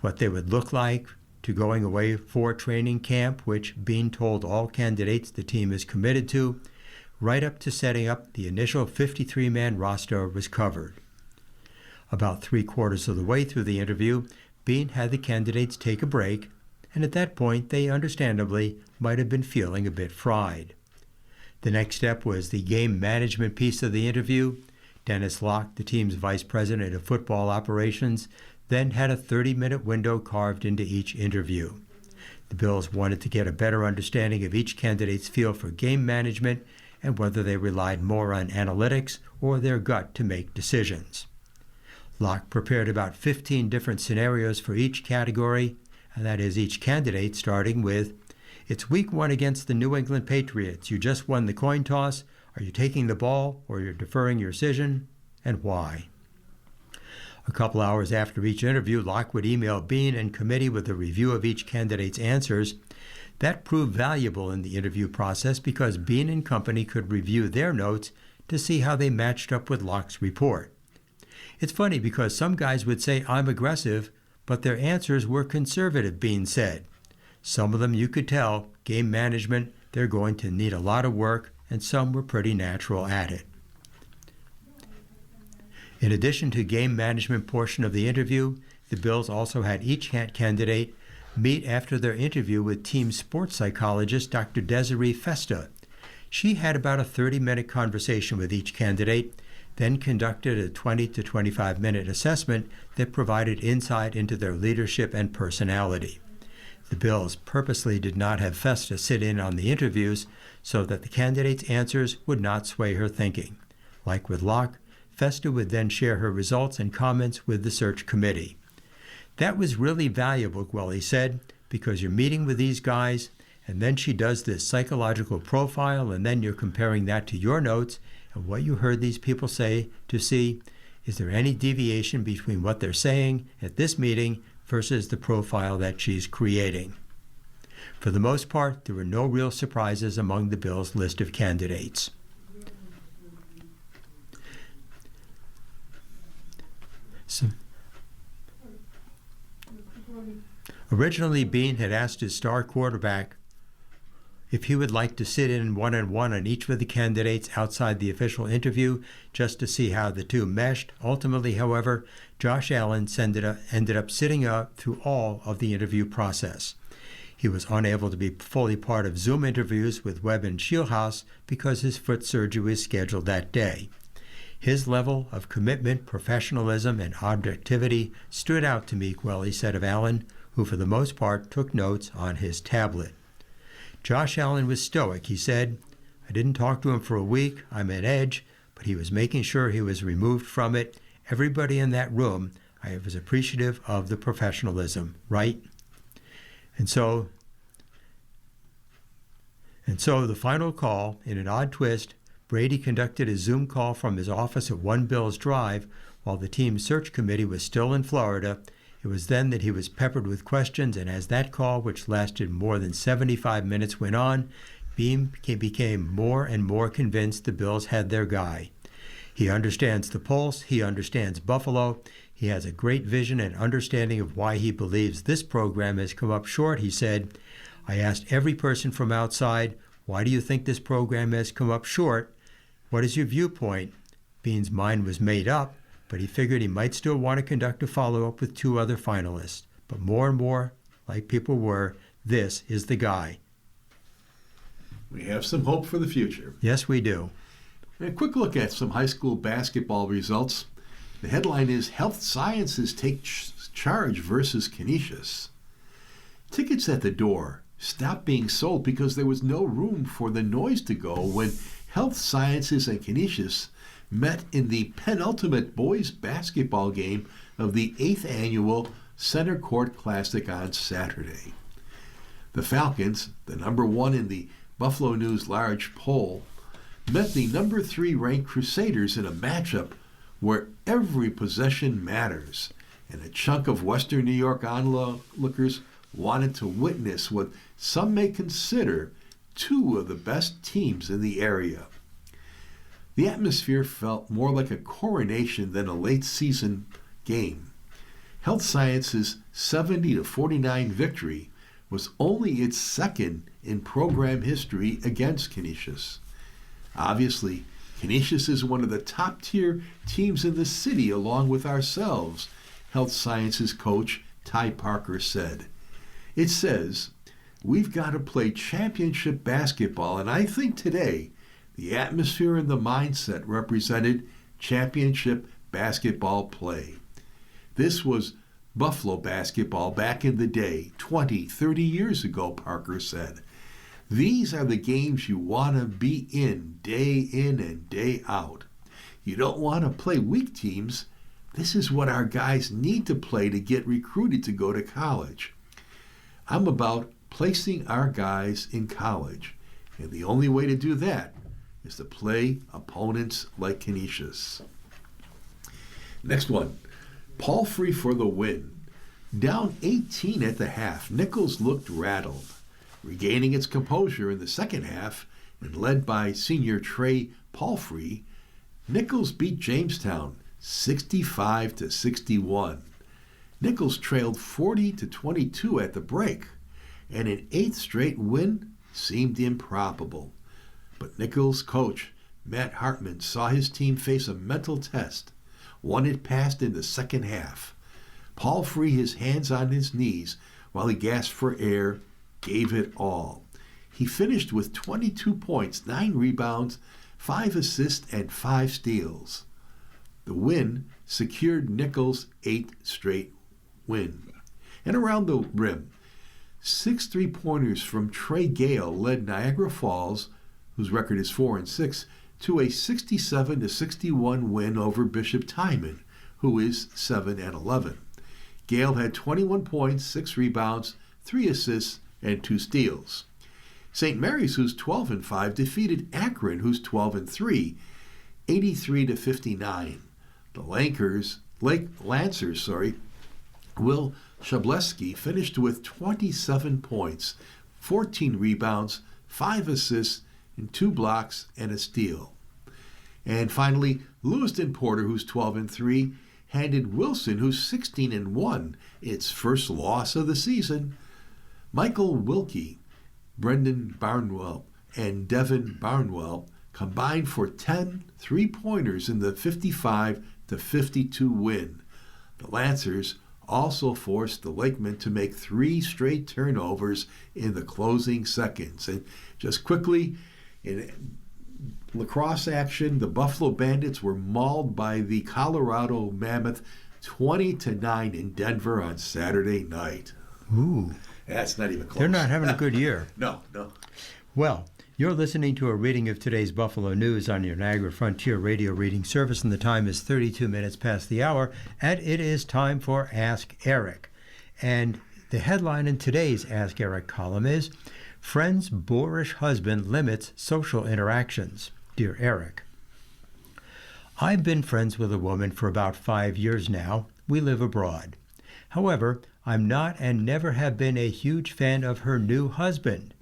what they would look like, to going away for training camp, which Beane told all candidates the team is committed to, right up to setting up the initial 53-man roster was covered. About 3/4 of the way through the interview, Beane had the candidates take a break, and at that point they understandably might have been feeling a bit fried. The next step was the game management piece of the interview, Dennis Locke, the team's vice president of football operations, then had a 30-minute window carved into each interview. The Bills wanted to get a better understanding of each candidate's feel for game management and whether they relied more on analytics or their gut to make decisions. Locke prepared about 15 different scenarios for each category, and that is each candidate, starting with, "It's week 1 against the New England Patriots. You just won the coin toss. Are you taking the ball or you're deferring your decision, and why?" A couple hours after each interview, Locke would email Bean and committee with a review of each candidate's answers. That proved valuable in the interview process because Bean and company could review their notes to see how they matched up with Locke's report. It's funny because some guys would say, "I'm aggressive," but their answers were conservative, Bean said. Some of them you could tell, game management, they're going to need a lot of work, and some were pretty natural at it. In addition to game management portion of the interview, the Bills also had each candidate meet after their interview with team sports psychologist Dr. Desiree Festa. She had about a 30-minute conversation with each candidate, then conducted a 20 to 25-minute assessment that provided insight into their leadership and personality. The Bills purposely did not have Festa sit in on the interviews so that the candidates' answers would not sway her thinking. Like with Locke, Festa would then share her results and comments with the search committee. That was really valuable, Gwelly said, because you're meeting with these guys, and then she does this psychological profile, and then you're comparing that to your notes and what you heard these people say to see, is there any deviation between what they're saying at this meeting versus the profile that she's creating. For the most part, there were no real surprises among the Bills' list of candidates. Originally, Bean had asked his star quarterback if he would like to sit in one-on-one on each of the candidates outside the official interview just to see how the two meshed. Ultimately, however, Josh Allen ended up sitting up through all of the interview process. He was unable to be fully part of Zoom interviews with Webb and Shieldhouse because his foot surgery was scheduled that day. His level of commitment, professionalism, and objectivity stood out to me, Gwelly said of Allen, who for the most part took notes on his tablet. Josh Allen was stoic, he said. I didn't talk to him for a week. I'm at edge, but he was making sure he was removed from it. Everybody in that room, I was appreciative of the professionalism, right? And so the final call, in an odd twist, Brady conducted a Zoom call from his office at One Bills Drive while the team's search committee was still in Florida. It was then that he was peppered with questions, and as that call, which lasted more than 75 minutes, went on, Beam became more and more convinced the Bills had their guy. He understands the pulse. He understands Buffalo. He has a great vision and understanding of why he believes this program has come up short, he said. I asked every person from outside, why do you think this program has come up short? What is your viewpoint? Bean's mind was made up, but he figured he might still want to conduct a follow-up with 2 other finalists. But more and more, like people were, this is the guy. We have some hope for the future. Yes, we do. A quick look at some high school basketball results. The headline is Health Sciences Take Charge versus Canisius. Tickets at the door stopped being sold because there was no room for the noise to go when Health Sciences and Canisius met in the penultimate boys basketball game of the 8th annual Center Court Classic on Saturday. The Falcons, the number 1 in the Buffalo News large poll, met the number 3 ranked Crusaders in a matchup where every possession matters, and a chunk of Western New York onlookers wanted to witness what some may consider 2 of the best teams in the area. The atmosphere felt more like a coronation than a late-season game. Health Sciences' 70-49 victory was only its second in program history against Canisius. Obviously, Canisius is one of the top-tier teams in the city along with ourselves, Health Sciences coach Ty Parker said. It says, we've got to play championship basketball, and I think today the atmosphere and the mindset represented championship basketball play. This was Buffalo basketball back in the day, 20, 30 years ago, Parker said. These are the games you want to be in and day out. You don't want to play weak teams. This is what our guys need to play to get recruited to go to college. I'm about placing our guys in college, and the only way to do that is to play opponents like Canisius. Next one, Palfrey for the win. Down 18 at the half, Nichols looked rattled. Regaining its composure in the second half and led by senior Trey Palfrey, Nichols beat Jamestown 65-61. Nichols trailed 40-22 at the break, and an eighth straight win seemed improbable. But Nichols' coach, Matt Hartman, saw his team face a mental test, one it passed in the second half. Palfrey, his hands on his knees while he gasped for air, gave it all. He finished with 22 points, 9 rebounds, 5 assists, and 5 steals. The win secured Nichols' 8th straight win. And around the rim, 6 3-pointers from Trey Gale led Niagara Falls, whose record is 4-6, to a 67-61 win over Bishop Timon, who is 7-11. Gale had 21 points, 6 rebounds, 3 assists, and 2 steals. St. Mary's, who's 12-5, defeated Akron, who's 12-3, 83-59. The Lancers, Will Shableski finished with 27 points, 14 rebounds, 5 assists, and 2 blocks and a steal. And finally, Lewiston Porter, who's 12-3, handed Wilson, who's 16-1, its first loss of the season. Michael Wilkie, Brendan Barnwell, and Devin Barnwell combined for 10 3-pointers in the 55-52 win. The Lancers also forced the Lakemen to make 3 straight turnovers in the closing seconds. And just quickly, in lacrosse action, the Buffalo Bandits were mauled by the Colorado Mammoth 20-9 in Denver on Saturday night. Ooh. That's not even close. They're not having a good year. No. Well, you're listening to a reading of today's Buffalo News on your Niagara Frontier Radio reading service, and the time is 32 minutes past the hour, and it is time for Ask Eric. And the headline in today's Ask Eric column is, Friend's Boorish Husband Limits Social Interactions. Dear Eric, I've been friends with a woman for about 5 years now. We live abroad. However, I'm not and never have been a huge fan of her new husband.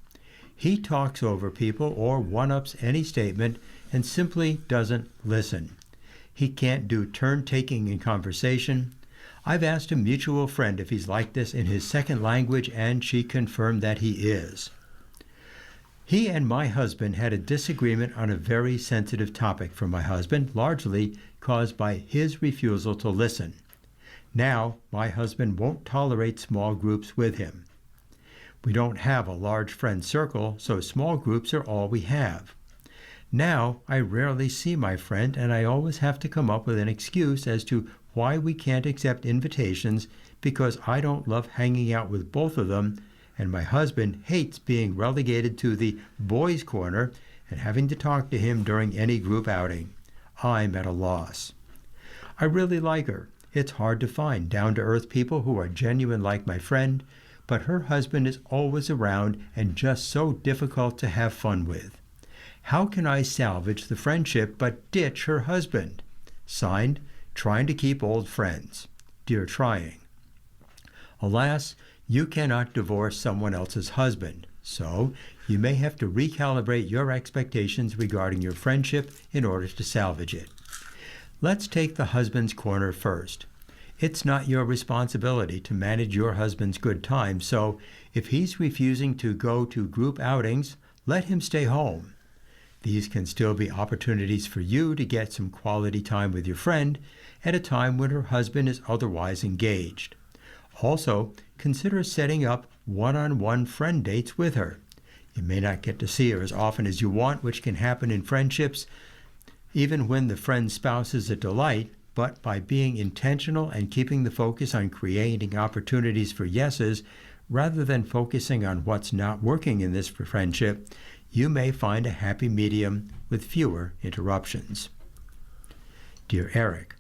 He talks over people or one-ups any statement and simply doesn't listen. He can't do turn-taking in conversation. I've asked a mutual friend if he's like this in his second language, and she confirmed that he is. He and my husband had a disagreement on a very sensitive topic for my husband, largely caused by his refusal to listen. Now, my husband won't tolerate small groups with him. We don't have a large friend circle, so small groups are all we have. Now, I rarely see my friend, and I always have to come up with an excuse as to why we can't accept invitations because I don't love hanging out with both of them, and my husband hates being relegated to the boys' corner and having to talk to him during any group outing. I'm at a loss. I really like her. It's hard to find down-to-earth people who are genuine like my friend, but her husband is always around and just so difficult to have fun with. How can I salvage the friendship but ditch her husband? Signed, Trying to Keep Old Friends. Dear Trying. Alas, you cannot divorce someone else's husband, so you may have to recalibrate your expectations regarding your friendship in order to salvage it. Let's take the husband's corner first. It's not your responsibility to manage your husband's good time, so if he's refusing to go to group outings, let him stay home. These can still be opportunities for you to get some quality time with your friend at a time when her husband is otherwise engaged. Also, consider setting up one-on-one friend dates with her. You may not get to see her as often as you want, which can happen in friendships, Even when the friend's spouse is a delight, but by being intentional and keeping the focus on creating opportunities for yeses, rather than focusing on what's not working in this friendship, you may find a happy medium with fewer interruptions. Dear Eric,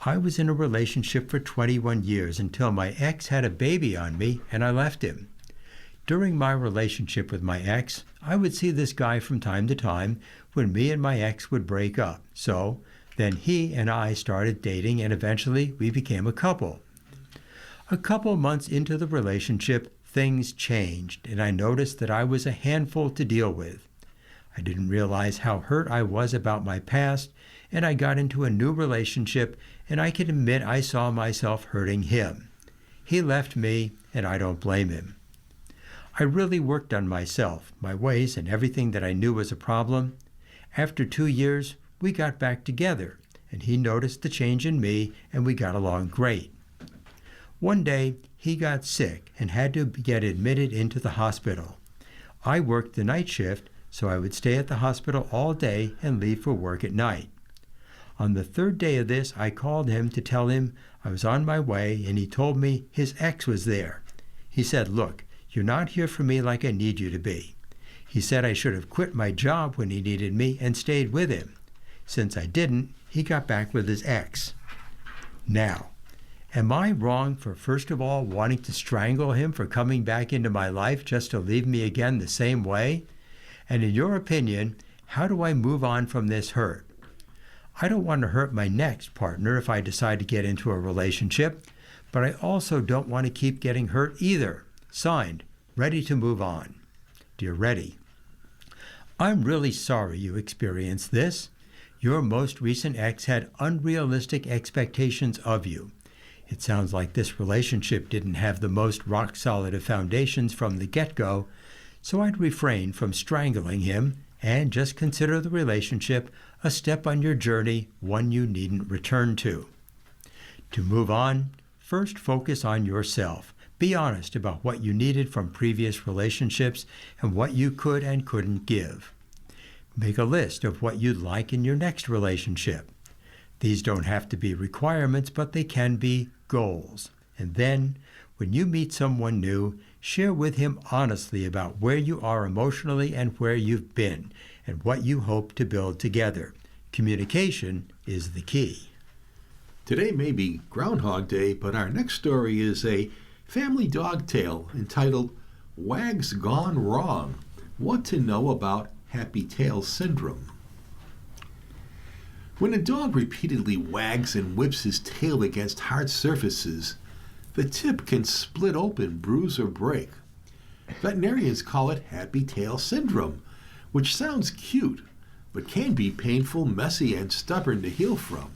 I was in a relationship for 21 years until my ex had a baby on me and I left him. During my relationship with my ex, I would see this guy from time to time when me and my ex would break up. So then he and I started dating and eventually we became a couple. A couple months into the relationship, things changed and I noticed that I was a handful to deal with. I didn't realize how hurt I was about my past, and I got into a new relationship and I can admit I saw myself hurting him. He left me and I don't blame him. I really worked on myself, my ways, and everything that I knew was a problem. After 2 years, we got back together, and he noticed the change in me, and we got along great. One day, he got sick and had to get admitted into the hospital. I worked the night shift, so I would stay at the hospital all day and leave for work at night. On the third day of this, I called him to tell him I was on my way, and he told me his ex was there. He said, "Look, you're not here for me like I need you to be." He said I should have quit my job when he needed me and stayed with him. Since I didn't, he got back with his ex. Now, am I wrong for first of all wanting to strangle him for coming back into my life just to leave me again the same way? And in your opinion, how do I move on from this hurt? I don't want to hurt my next partner if I decide to get into a relationship, but I also don't want to keep getting hurt either. Signed, Ready to move on. Dear Reddy, I'm really sorry you experienced this. Your most recent ex had unrealistic expectations of you. It sounds like this relationship didn't have the most rock-solid of foundations from the get-go, so I'd refrain from strangling him and just consider the relationship a step on your journey, one you needn't return to. To move on, first focus on yourself. Be honest about what you needed from previous relationships and what you could and couldn't give. Make a list of what you'd like in your next relationship. These don't have to be requirements, but they can be goals. And then, when you meet someone new, share with him honestly about where you are emotionally and where you've been, and what you hope to build together. Communication is the key. Today may be Groundhog Day, but our next story is a family dog tale entitled Wags Gone Wrong, What to Know About Happy Tail Syndrome. When a dog repeatedly wags and whips his tail against hard surfaces, the tip can split open, bruise, or break. Veterinarians call it happy tail syndrome, which sounds cute, but can be painful, messy, and stubborn to heal from.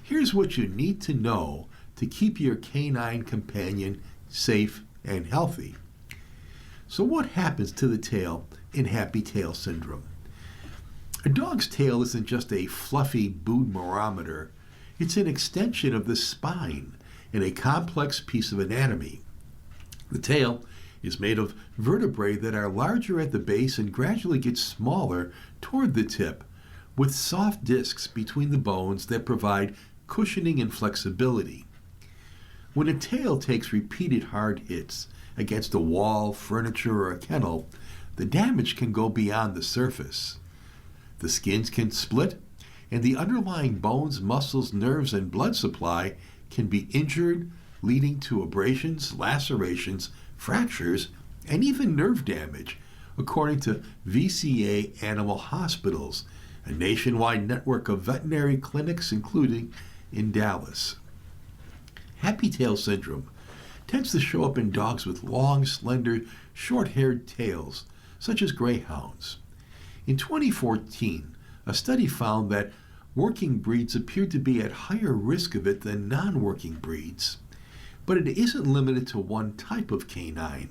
Here's what you need to know to keep your canine companion safe and healthy. So what happens to the tail in happy tail syndrome? A dog's tail isn't just a fluffy boot barometer. It's an extension of the spine and a complex piece of anatomy. The tail is made of vertebrae that are larger at the base and gradually get smaller toward the tip, with soft discs between the bones that provide cushioning and flexibility. When a tail takes repeated hard hits against a wall, furniture, or a kennel, the damage can go beyond the surface. The skins can split, and the underlying bones, muscles, nerves, and blood supply can be injured, leading to abrasions, lacerations, fractures, and even nerve damage, according to VCA Animal Hospitals, a nationwide network of veterinary clinics, including in Dallas. Happy tail syndrome tends to show up in dogs with long, slender, short-haired tails, such as greyhounds. In 2014, a study found that working breeds appeared to be at higher risk of it than non-working breeds. But it isn't limited to one type of canine.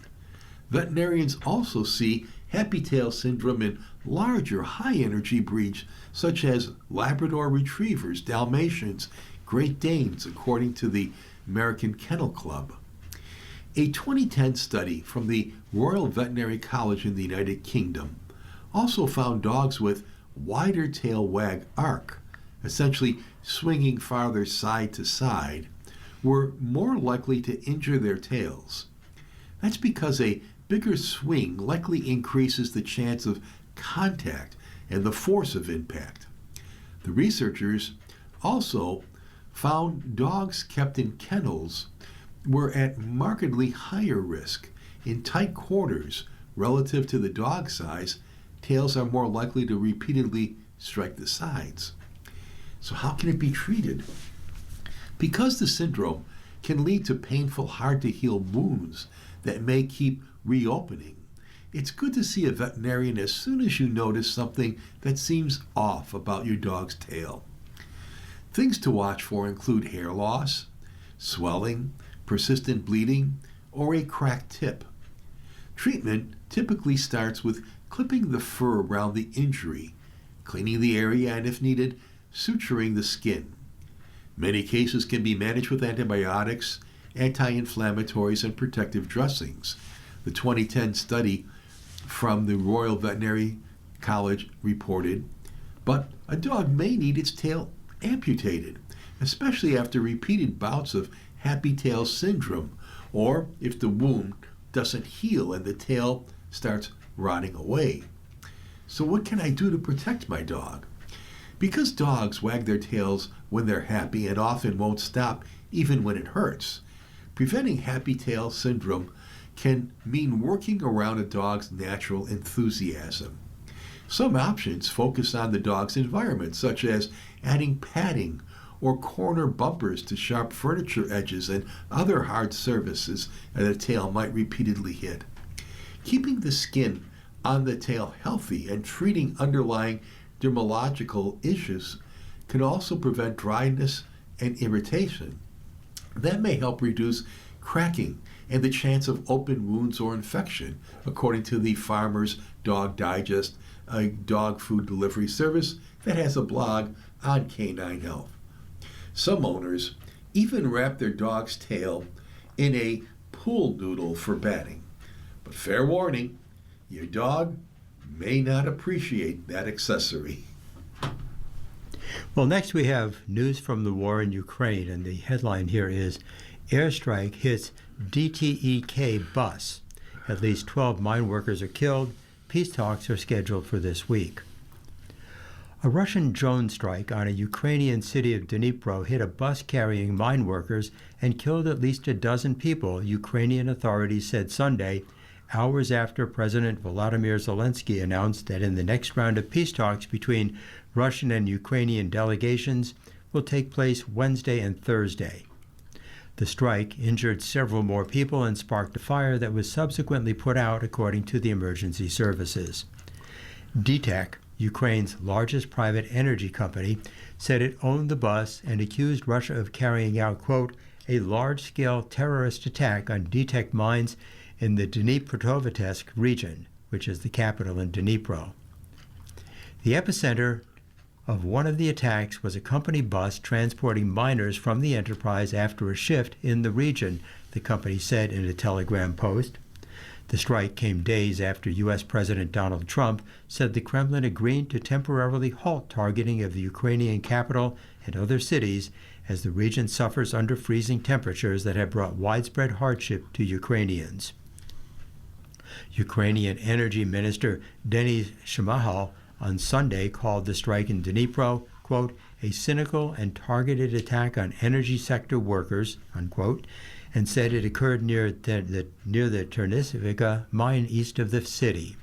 Veterinarians also see happy tail syndrome in larger, high-energy breeds such as Labrador Retrievers, Dalmatians, Great Danes, according to the American Kennel Club. A 2010 study from the Royal Veterinary College in the United Kingdom also found dogs with wider tail wag arc, essentially swinging farther side to side, were more likely to injure their tails. That's because a bigger swing likely increases the chance of contact and the force of impact. The researchers also found dogs kept in kennels were at markedly higher risk. In tight quarters relative to the dog size, tails are more likely to repeatedly strike the sides. So how can it be treated? Because the syndrome can lead to painful, hard-to-heal wounds that may keep reopening, it's good to see a veterinarian as soon as you notice something that seems off about your dog's tail. Things to watch for include hair loss, swelling, persistent bleeding, or a cracked tip. Treatment typically starts with clipping the fur around the injury, cleaning the area, and if needed, suturing the skin. Many cases can be managed with antibiotics, anti-inflammatories, and protective dressings. The 2010 study from the Royal Veterinary College reported, but a dog may need its tail amputated, especially after repeated bouts of happy tail syndrome, or if the wound doesn't heal and the tail starts rotting away. So what can I do to protect my dog? Because dogs wag their tails when they're happy and often won't stop even when it hurts, preventing happy tail syndrome can mean working around a dog's natural enthusiasm. Some options focus on the dog's environment, such as adding padding or corner bumpers to sharp furniture edges and other hard surfaces that a tail might repeatedly hit. Keeping the skin on the tail healthy and treating underlying dermatological issues can also prevent dryness and irritation. That may help reduce cracking and the chance of open wounds or infection, according to the Farmer's Dog Digest, a dog food delivery service that has a blog on canine health. Some owners even wrap their dog's tail in a pool noodle for batting. But fair warning, your dog may not appreciate that accessory. Well, next we have news from the war in Ukraine, and the headline here is Airstrike hits DTEK bus. At least 12 mine workers are killed. Peace talks are scheduled for this week. A Russian drone strike on a Ukrainian city of Dnipro hit a bus carrying mine workers and killed at least a dozen people, Ukrainian authorities said Sunday, hours after President Volodymyr Zelensky announced that in the next round of peace talks between Russian and Ukrainian delegations will take place Wednesday and Thursday. The strike injured several more people and sparked a fire that was subsequently put out, according to the emergency services. DTEK, Ukraine's largest private energy company, said it owned the bus and accused Russia of carrying out, quote, a large-scale terrorist attack on DTEK mines in the Dnipropetrovsk region, which is the capital in Dnipro. The epicenter of one of the attacks was a company bus transporting miners from the enterprise after a shift in the region, the company said in a Telegram post. The strike came days after U.S. President Donald Trump said the Kremlin agreed to temporarily halt targeting of the Ukrainian capital and other cities as the region suffers under freezing temperatures that have brought widespread hardship to Ukrainians. Ukrainian Energy Minister Denis Shmyhal on Sunday called the strike in Dnipro, quote, a cynical and targeted attack on energy sector workers, unquote, and said it occurred near the Ternivka mine east of the city.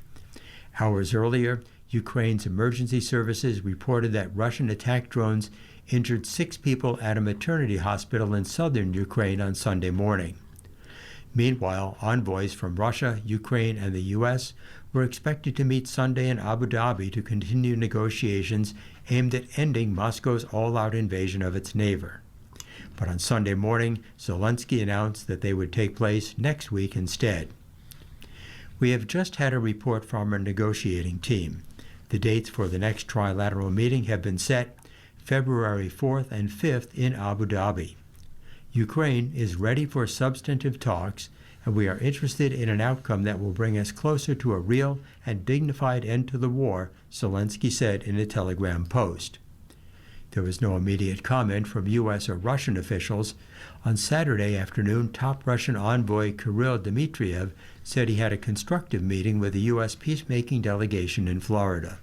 Hours earlier, Ukraine's emergency services reported that Russian attack drones injured 6 people at a maternity hospital in southern Ukraine on Sunday morning. Meanwhile, envoys from Russia, Ukraine, and the U.S. were expected to meet Sunday in Abu Dhabi to continue negotiations aimed at ending Moscow's all-out invasion of its neighbor. But on Sunday morning, Zelensky announced that they would take place next week instead. We have just had a report from our negotiating team. The dates for the next trilateral meeting have been set February 4th and 5th in Abu Dhabi. Ukraine is ready for substantive talks, and we are interested in an outcome that will bring us closer to a real and dignified end to the war, Zelensky said in a Telegram post. There was no immediate comment from U.S. or Russian officials. On Saturday afternoon, top Russian envoy Kirill Dmitriev said he had a constructive meeting with the U.S. peacemaking delegation in Florida.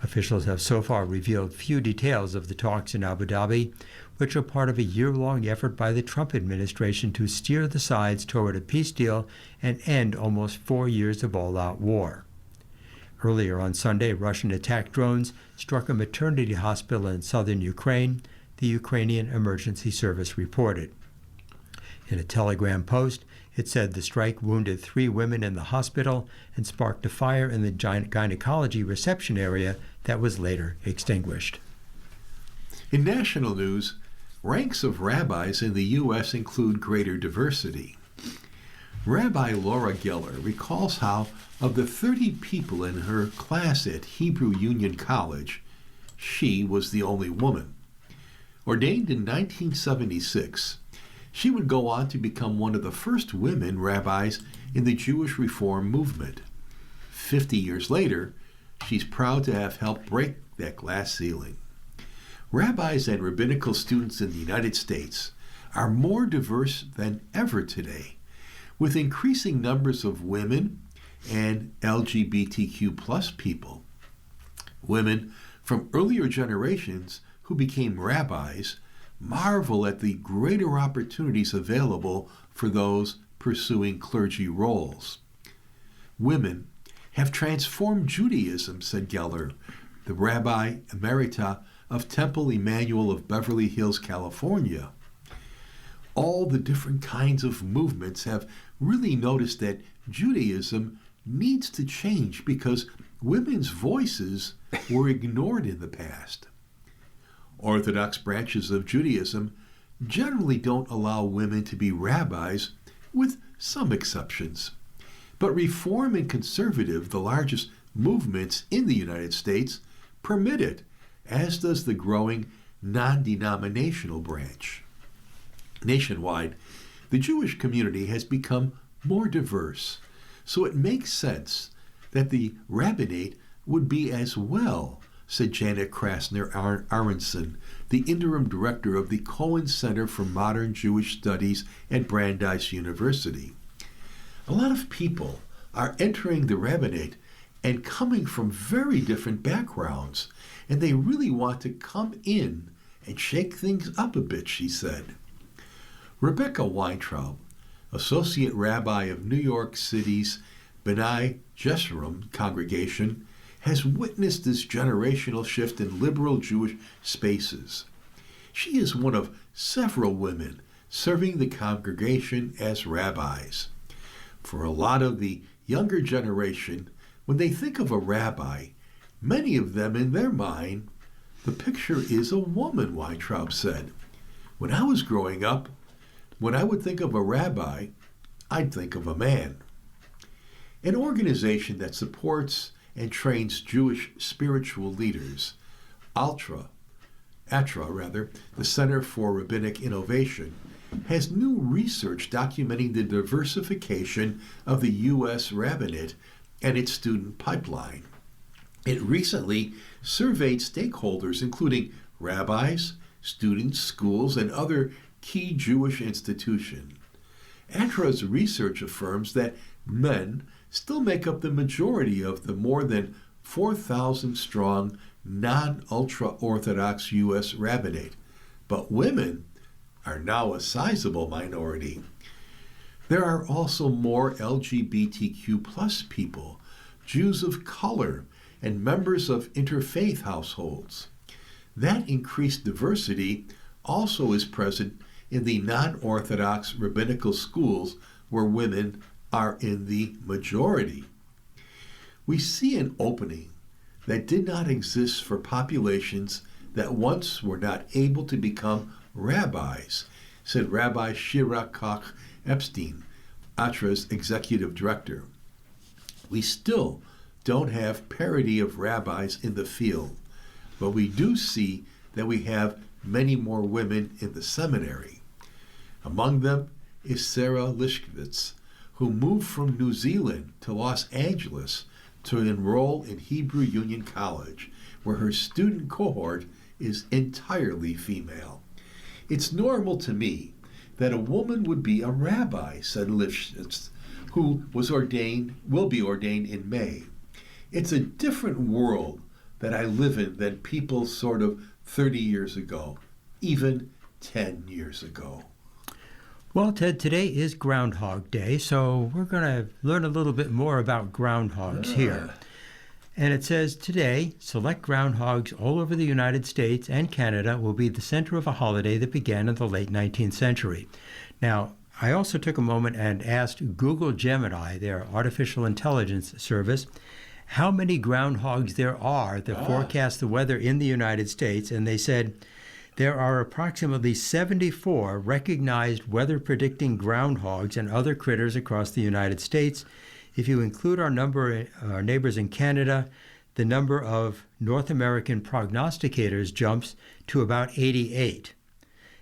Officials have so far revealed few details of the talks in Abu Dhabi, which are part of a year-long effort by the Trump administration to steer the sides toward a peace deal and end almost 4 years of all-out war. Earlier on Sunday, Russian attack drones struck a maternity hospital in southern Ukraine, the Ukrainian Emergency Service reported. In a Telegram post, it said the strike wounded 3 women in the hospital and sparked a fire in the gynecology reception area that was later extinguished. In national news, ranks of rabbis in the U.S. include greater diversity. Rabbi Laura Geller recalls how, of the 30 people in her class at Hebrew Union College, she was the only woman. Ordained in 1976, she would go on to become one of the first women rabbis in the Jewish Reform movement. 50 years later, she's proud to have helped break that glass ceiling. Rabbis and rabbinical students in the United States are more diverse than ever today, with increasing numbers of women and LGBTQ+ people. Women from earlier generations who became rabbis marvel at the greater opportunities available for those pursuing clergy roles. Women have transformed Judaism, said Geller, the Rabbi Emerita of Temple Emmanuel of Beverly Hills, California. All the different kinds of movements have really noticed that Judaism needs to change because women's voices were ignored in the past. Orthodox branches of Judaism generally don't allow women to be rabbis, with some exceptions. But Reform and Conservative, the largest movements in the United States, permit it, as does the growing non-denominational branch. Nationwide, the Jewish community has become more diverse, so it makes sense that the rabbinate would be as well, said Janet Krasner Aronson, the interim director of the Cohen Center for Modern Jewish Studies at Brandeis University. A lot of people are entering the rabbinate and coming from very different backgrounds, and they really want to come in and shake things up a bit, she said. Rebecca Weintraub, Associate Rabbi of New York City's B'nai Jeshurun congregation, has witnessed this generational shift in liberal Jewish spaces. She is one of several women serving the congregation as rabbis. For a lot of the younger generation, when they think of a rabbi, many of them in their mind, the picture is a woman, Weintraub said. When I was growing up, when I would think of a rabbi, I'd think of a man. An organization that supports and trains Jewish spiritual leaders, ATRA, the Center for Rabbinic Innovation, has new research documenting the diversification of the U.S. rabbinate and its student pipeline. It recently surveyed stakeholders, including rabbis, students, schools, and other key Jewish institutions. ATRA's research affirms that men still make up the majority of the more than 4,000-strong non-ultra-Orthodox U.S. rabbinate, but women are now a sizable minority. There are also more LGBTQ+ people, Jews of color, and members of interfaith households. That increased diversity also is present in the non-Orthodox rabbinical schools where women are in the majority. We see an opening that did not exist for populations that once were not able to become rabbis, said Rabbi Shira Koch Epstein, ATRA's executive director. We still don't have parity of rabbis in the field, but we do see that we have many more women in the seminary. Among them is Sarah Lishkovitz, who moved from New Zealand to Los Angeles to enroll in Hebrew Union College, where her student cohort is entirely female. It's normal to me that a woman would be a rabbi, said Lifshitz, who will be ordained in May. It's a different world that I live in than people sort of 30 years ago, even 10 years ago. Well, Ted, today is Groundhog Day, so we're going to learn a little bit more about groundhogs here. And it says today, select groundhogs all over the United States and Canada will be the center of a holiday that began in the late 19th century. Now, I also took a moment and asked Google Gemini, their artificial intelligence service, how many groundhogs there are that forecast the weather in the United States, and they said there are approximately 74 recognized weather-predicting groundhogs and other critters across the United States. If you include our neighbors in Canada, the number of North American prognosticators jumps to about 88.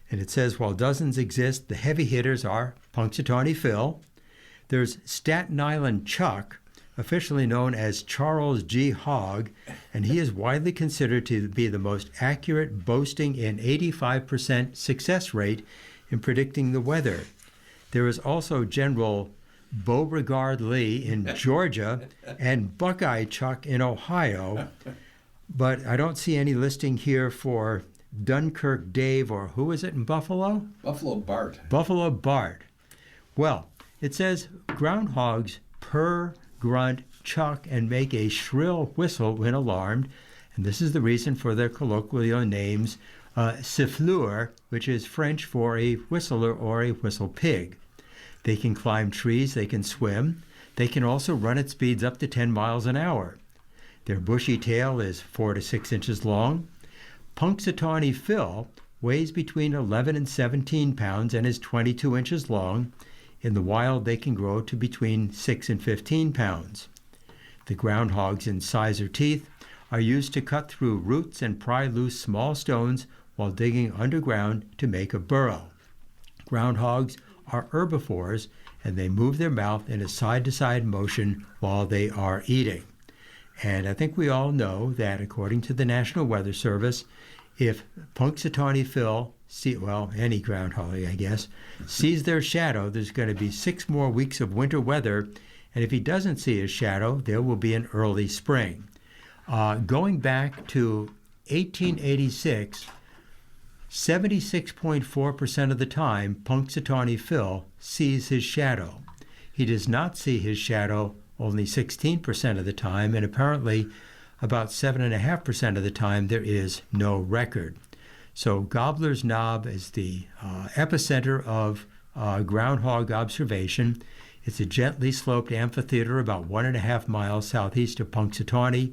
And it says while dozens exist, the heavy hitters are Punxsutawney Phil. There's Staten Island Chuck, officially known as Charles G. Hogg, and he is widely considered to be the most accurate, boasting an 85% success rate in predicting the weather. There is also General Beauregard Lee in Georgia and Buckeye Chuck in Ohio, but I don't see any listing here for Dunkirk Dave, or who is it in Buffalo? Buffalo Bart. Buffalo Bart. Well, it says groundhogs purr, grunt, chuck, and make a shrill whistle when alarmed, and this is the reason for their colloquial names, siffleur, which is French for a whistler or a whistle pig. They can climb trees, they can swim, they can also run at speeds up to 10 miles an hour. Their bushy tail is 4 to 6 inches long. Punxsutawney Phil weighs between 11 and 17 pounds and is 22 inches long. In the wild, they can grow to between 6 and 15 pounds. The groundhog's incisor teeth are used to cut through roots and pry loose small stones while digging underground to make a burrow. Groundhogs are herbivores, and they move their mouth in a side-to-side motion while they are eating. And I think we all know that, according to the National Weather Service, if Punxsutawney Phil, any groundhog, I guess, sees their shadow, there's going to be 6 more weeks of winter weather, and if he doesn't see his shadow, there will be an early spring. Going back to 1886, 76.4% of the time, Punxsutawney Phil sees his shadow. He does not see his shadow only 16% of the time, and apparently about 7.5% of the time there is no record. So Gobbler's Knob is the epicenter of groundhog observation. It's a gently sloped amphitheater about 1.5 miles southeast of Punxsutawney.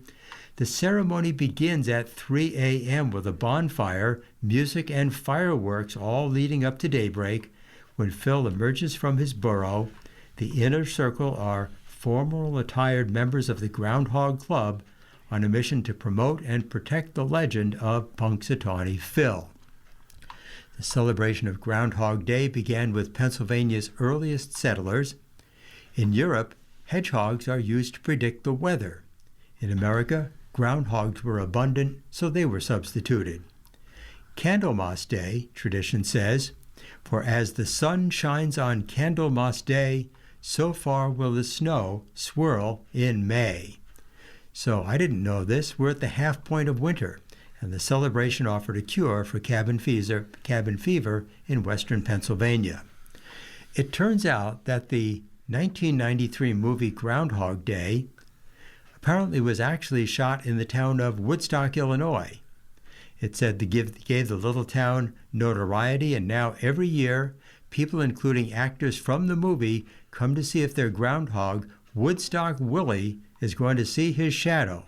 The ceremony begins at 3 a.m. with a bonfire, music, and fireworks, all leading up to daybreak. When Phil emerges from his burrow, the inner circle are formal attired members of the Groundhog Club on a mission to promote and protect the legend of Punxsutawney Phil. The celebration of Groundhog Day began with Pennsylvania's earliest settlers. In Europe, hedgehogs are used to predict the weather. In America, groundhogs were abundant, so they were substituted. Candlemas Day, tradition says, for as the sun shines on Candlemas Day, so far will the snow swirl in May. So I didn't know this. We're at the half point of winter, and the celebration offered a cure for cabin fever in western Pennsylvania. It turns out that the 1993 movie Groundhog Day apparently was actually shot in the town of Woodstock, Illinois. It said gave the little town notoriety, and now every year, people including actors from the movie come to see if their groundhog, Woodstock Willie, is going to see his shadow.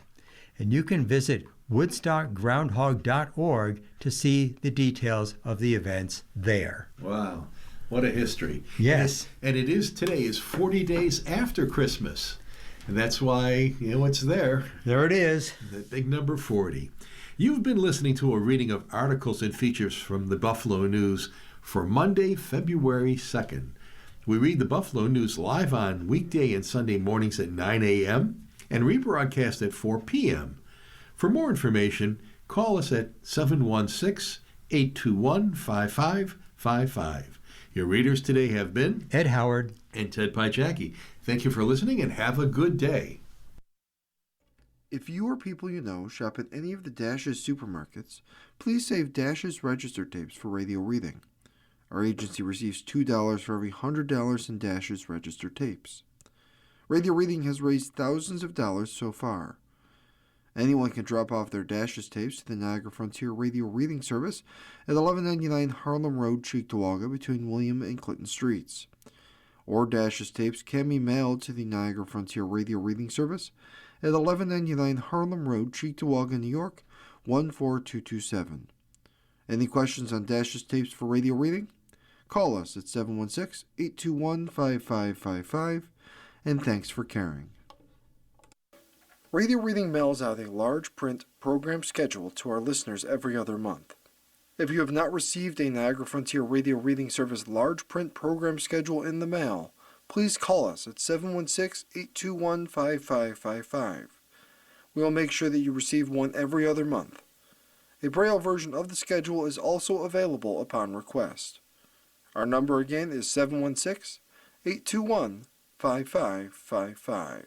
And you can visit woodstockgroundhog.org to see the details of the events there. Wow, what a history. Yes. And it is today is 40 days after Christmas. And that's why, it's there. There it is. The big number 40. You've been listening to a reading of articles and features from the Buffalo News for Monday, February 2nd. We read the Buffalo News live on weekday and Sunday mornings at 9 a.m. and rebroadcast at 4 p.m. For more information, call us at 716-821-5555. Your readers today have been Ed Howard and Ted Pajacki. Thank you for listening and have a good day. If you or people you know shop at any of the Dash's supermarkets, please save Dash's register tapes for radio reading. Our agency receives $2 for every $100 in Dash's register tapes. Radio reading has raised thousands of dollars so far. Anyone can drop off their Dash's tapes to the Niagara Frontier Radio Reading Service at 1199 Harlem Road, Cheektowaga, between William and Clinton Streets. Or Dash's tapes can be mailed to the Niagara Frontier Radio Reading Service at 1199 Harlem Road, Cheektowaga, New York, 14227. Any questions on Dash's tapes for radio reading? Call us at 716-821-5555, and thanks for caring. Radio Reading mails out a large print program schedule to our listeners every other month. If you have not received a Niagara Frontier Radio Reading Service large print program schedule in the mail, please call us at 716-821-5555. We will make sure that you receive one every other month. A Braille version of the schedule is also available upon request. Our number again is 716-821-5555.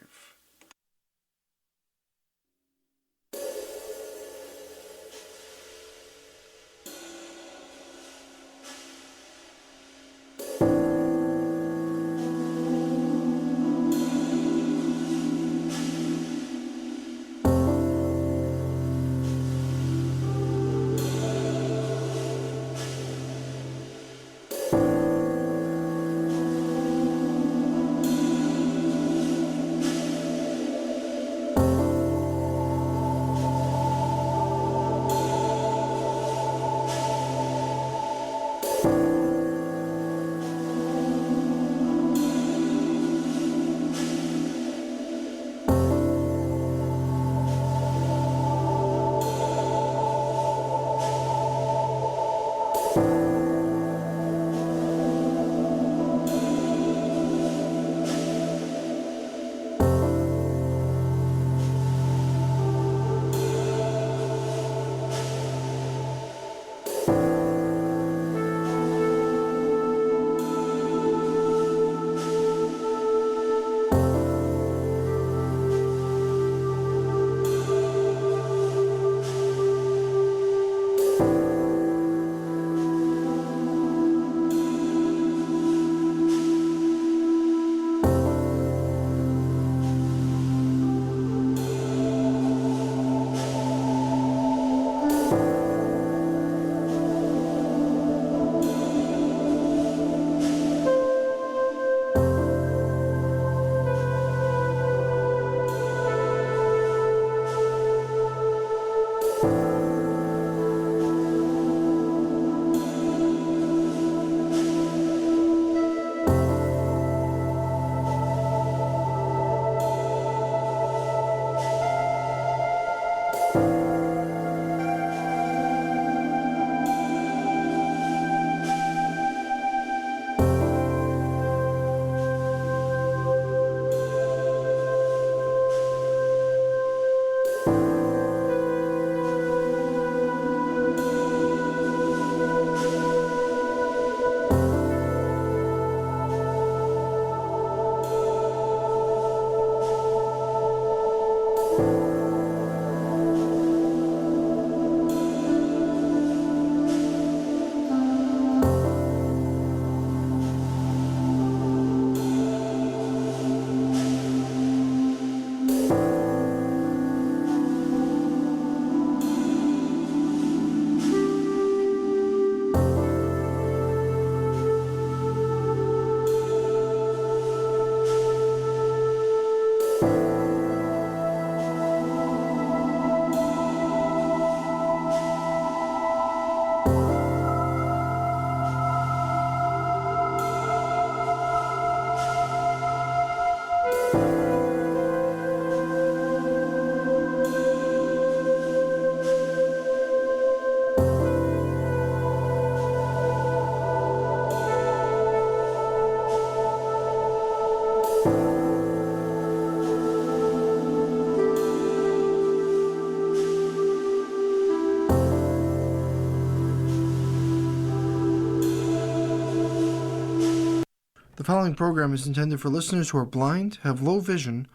following program is intended for listeners who are blind, have low vision,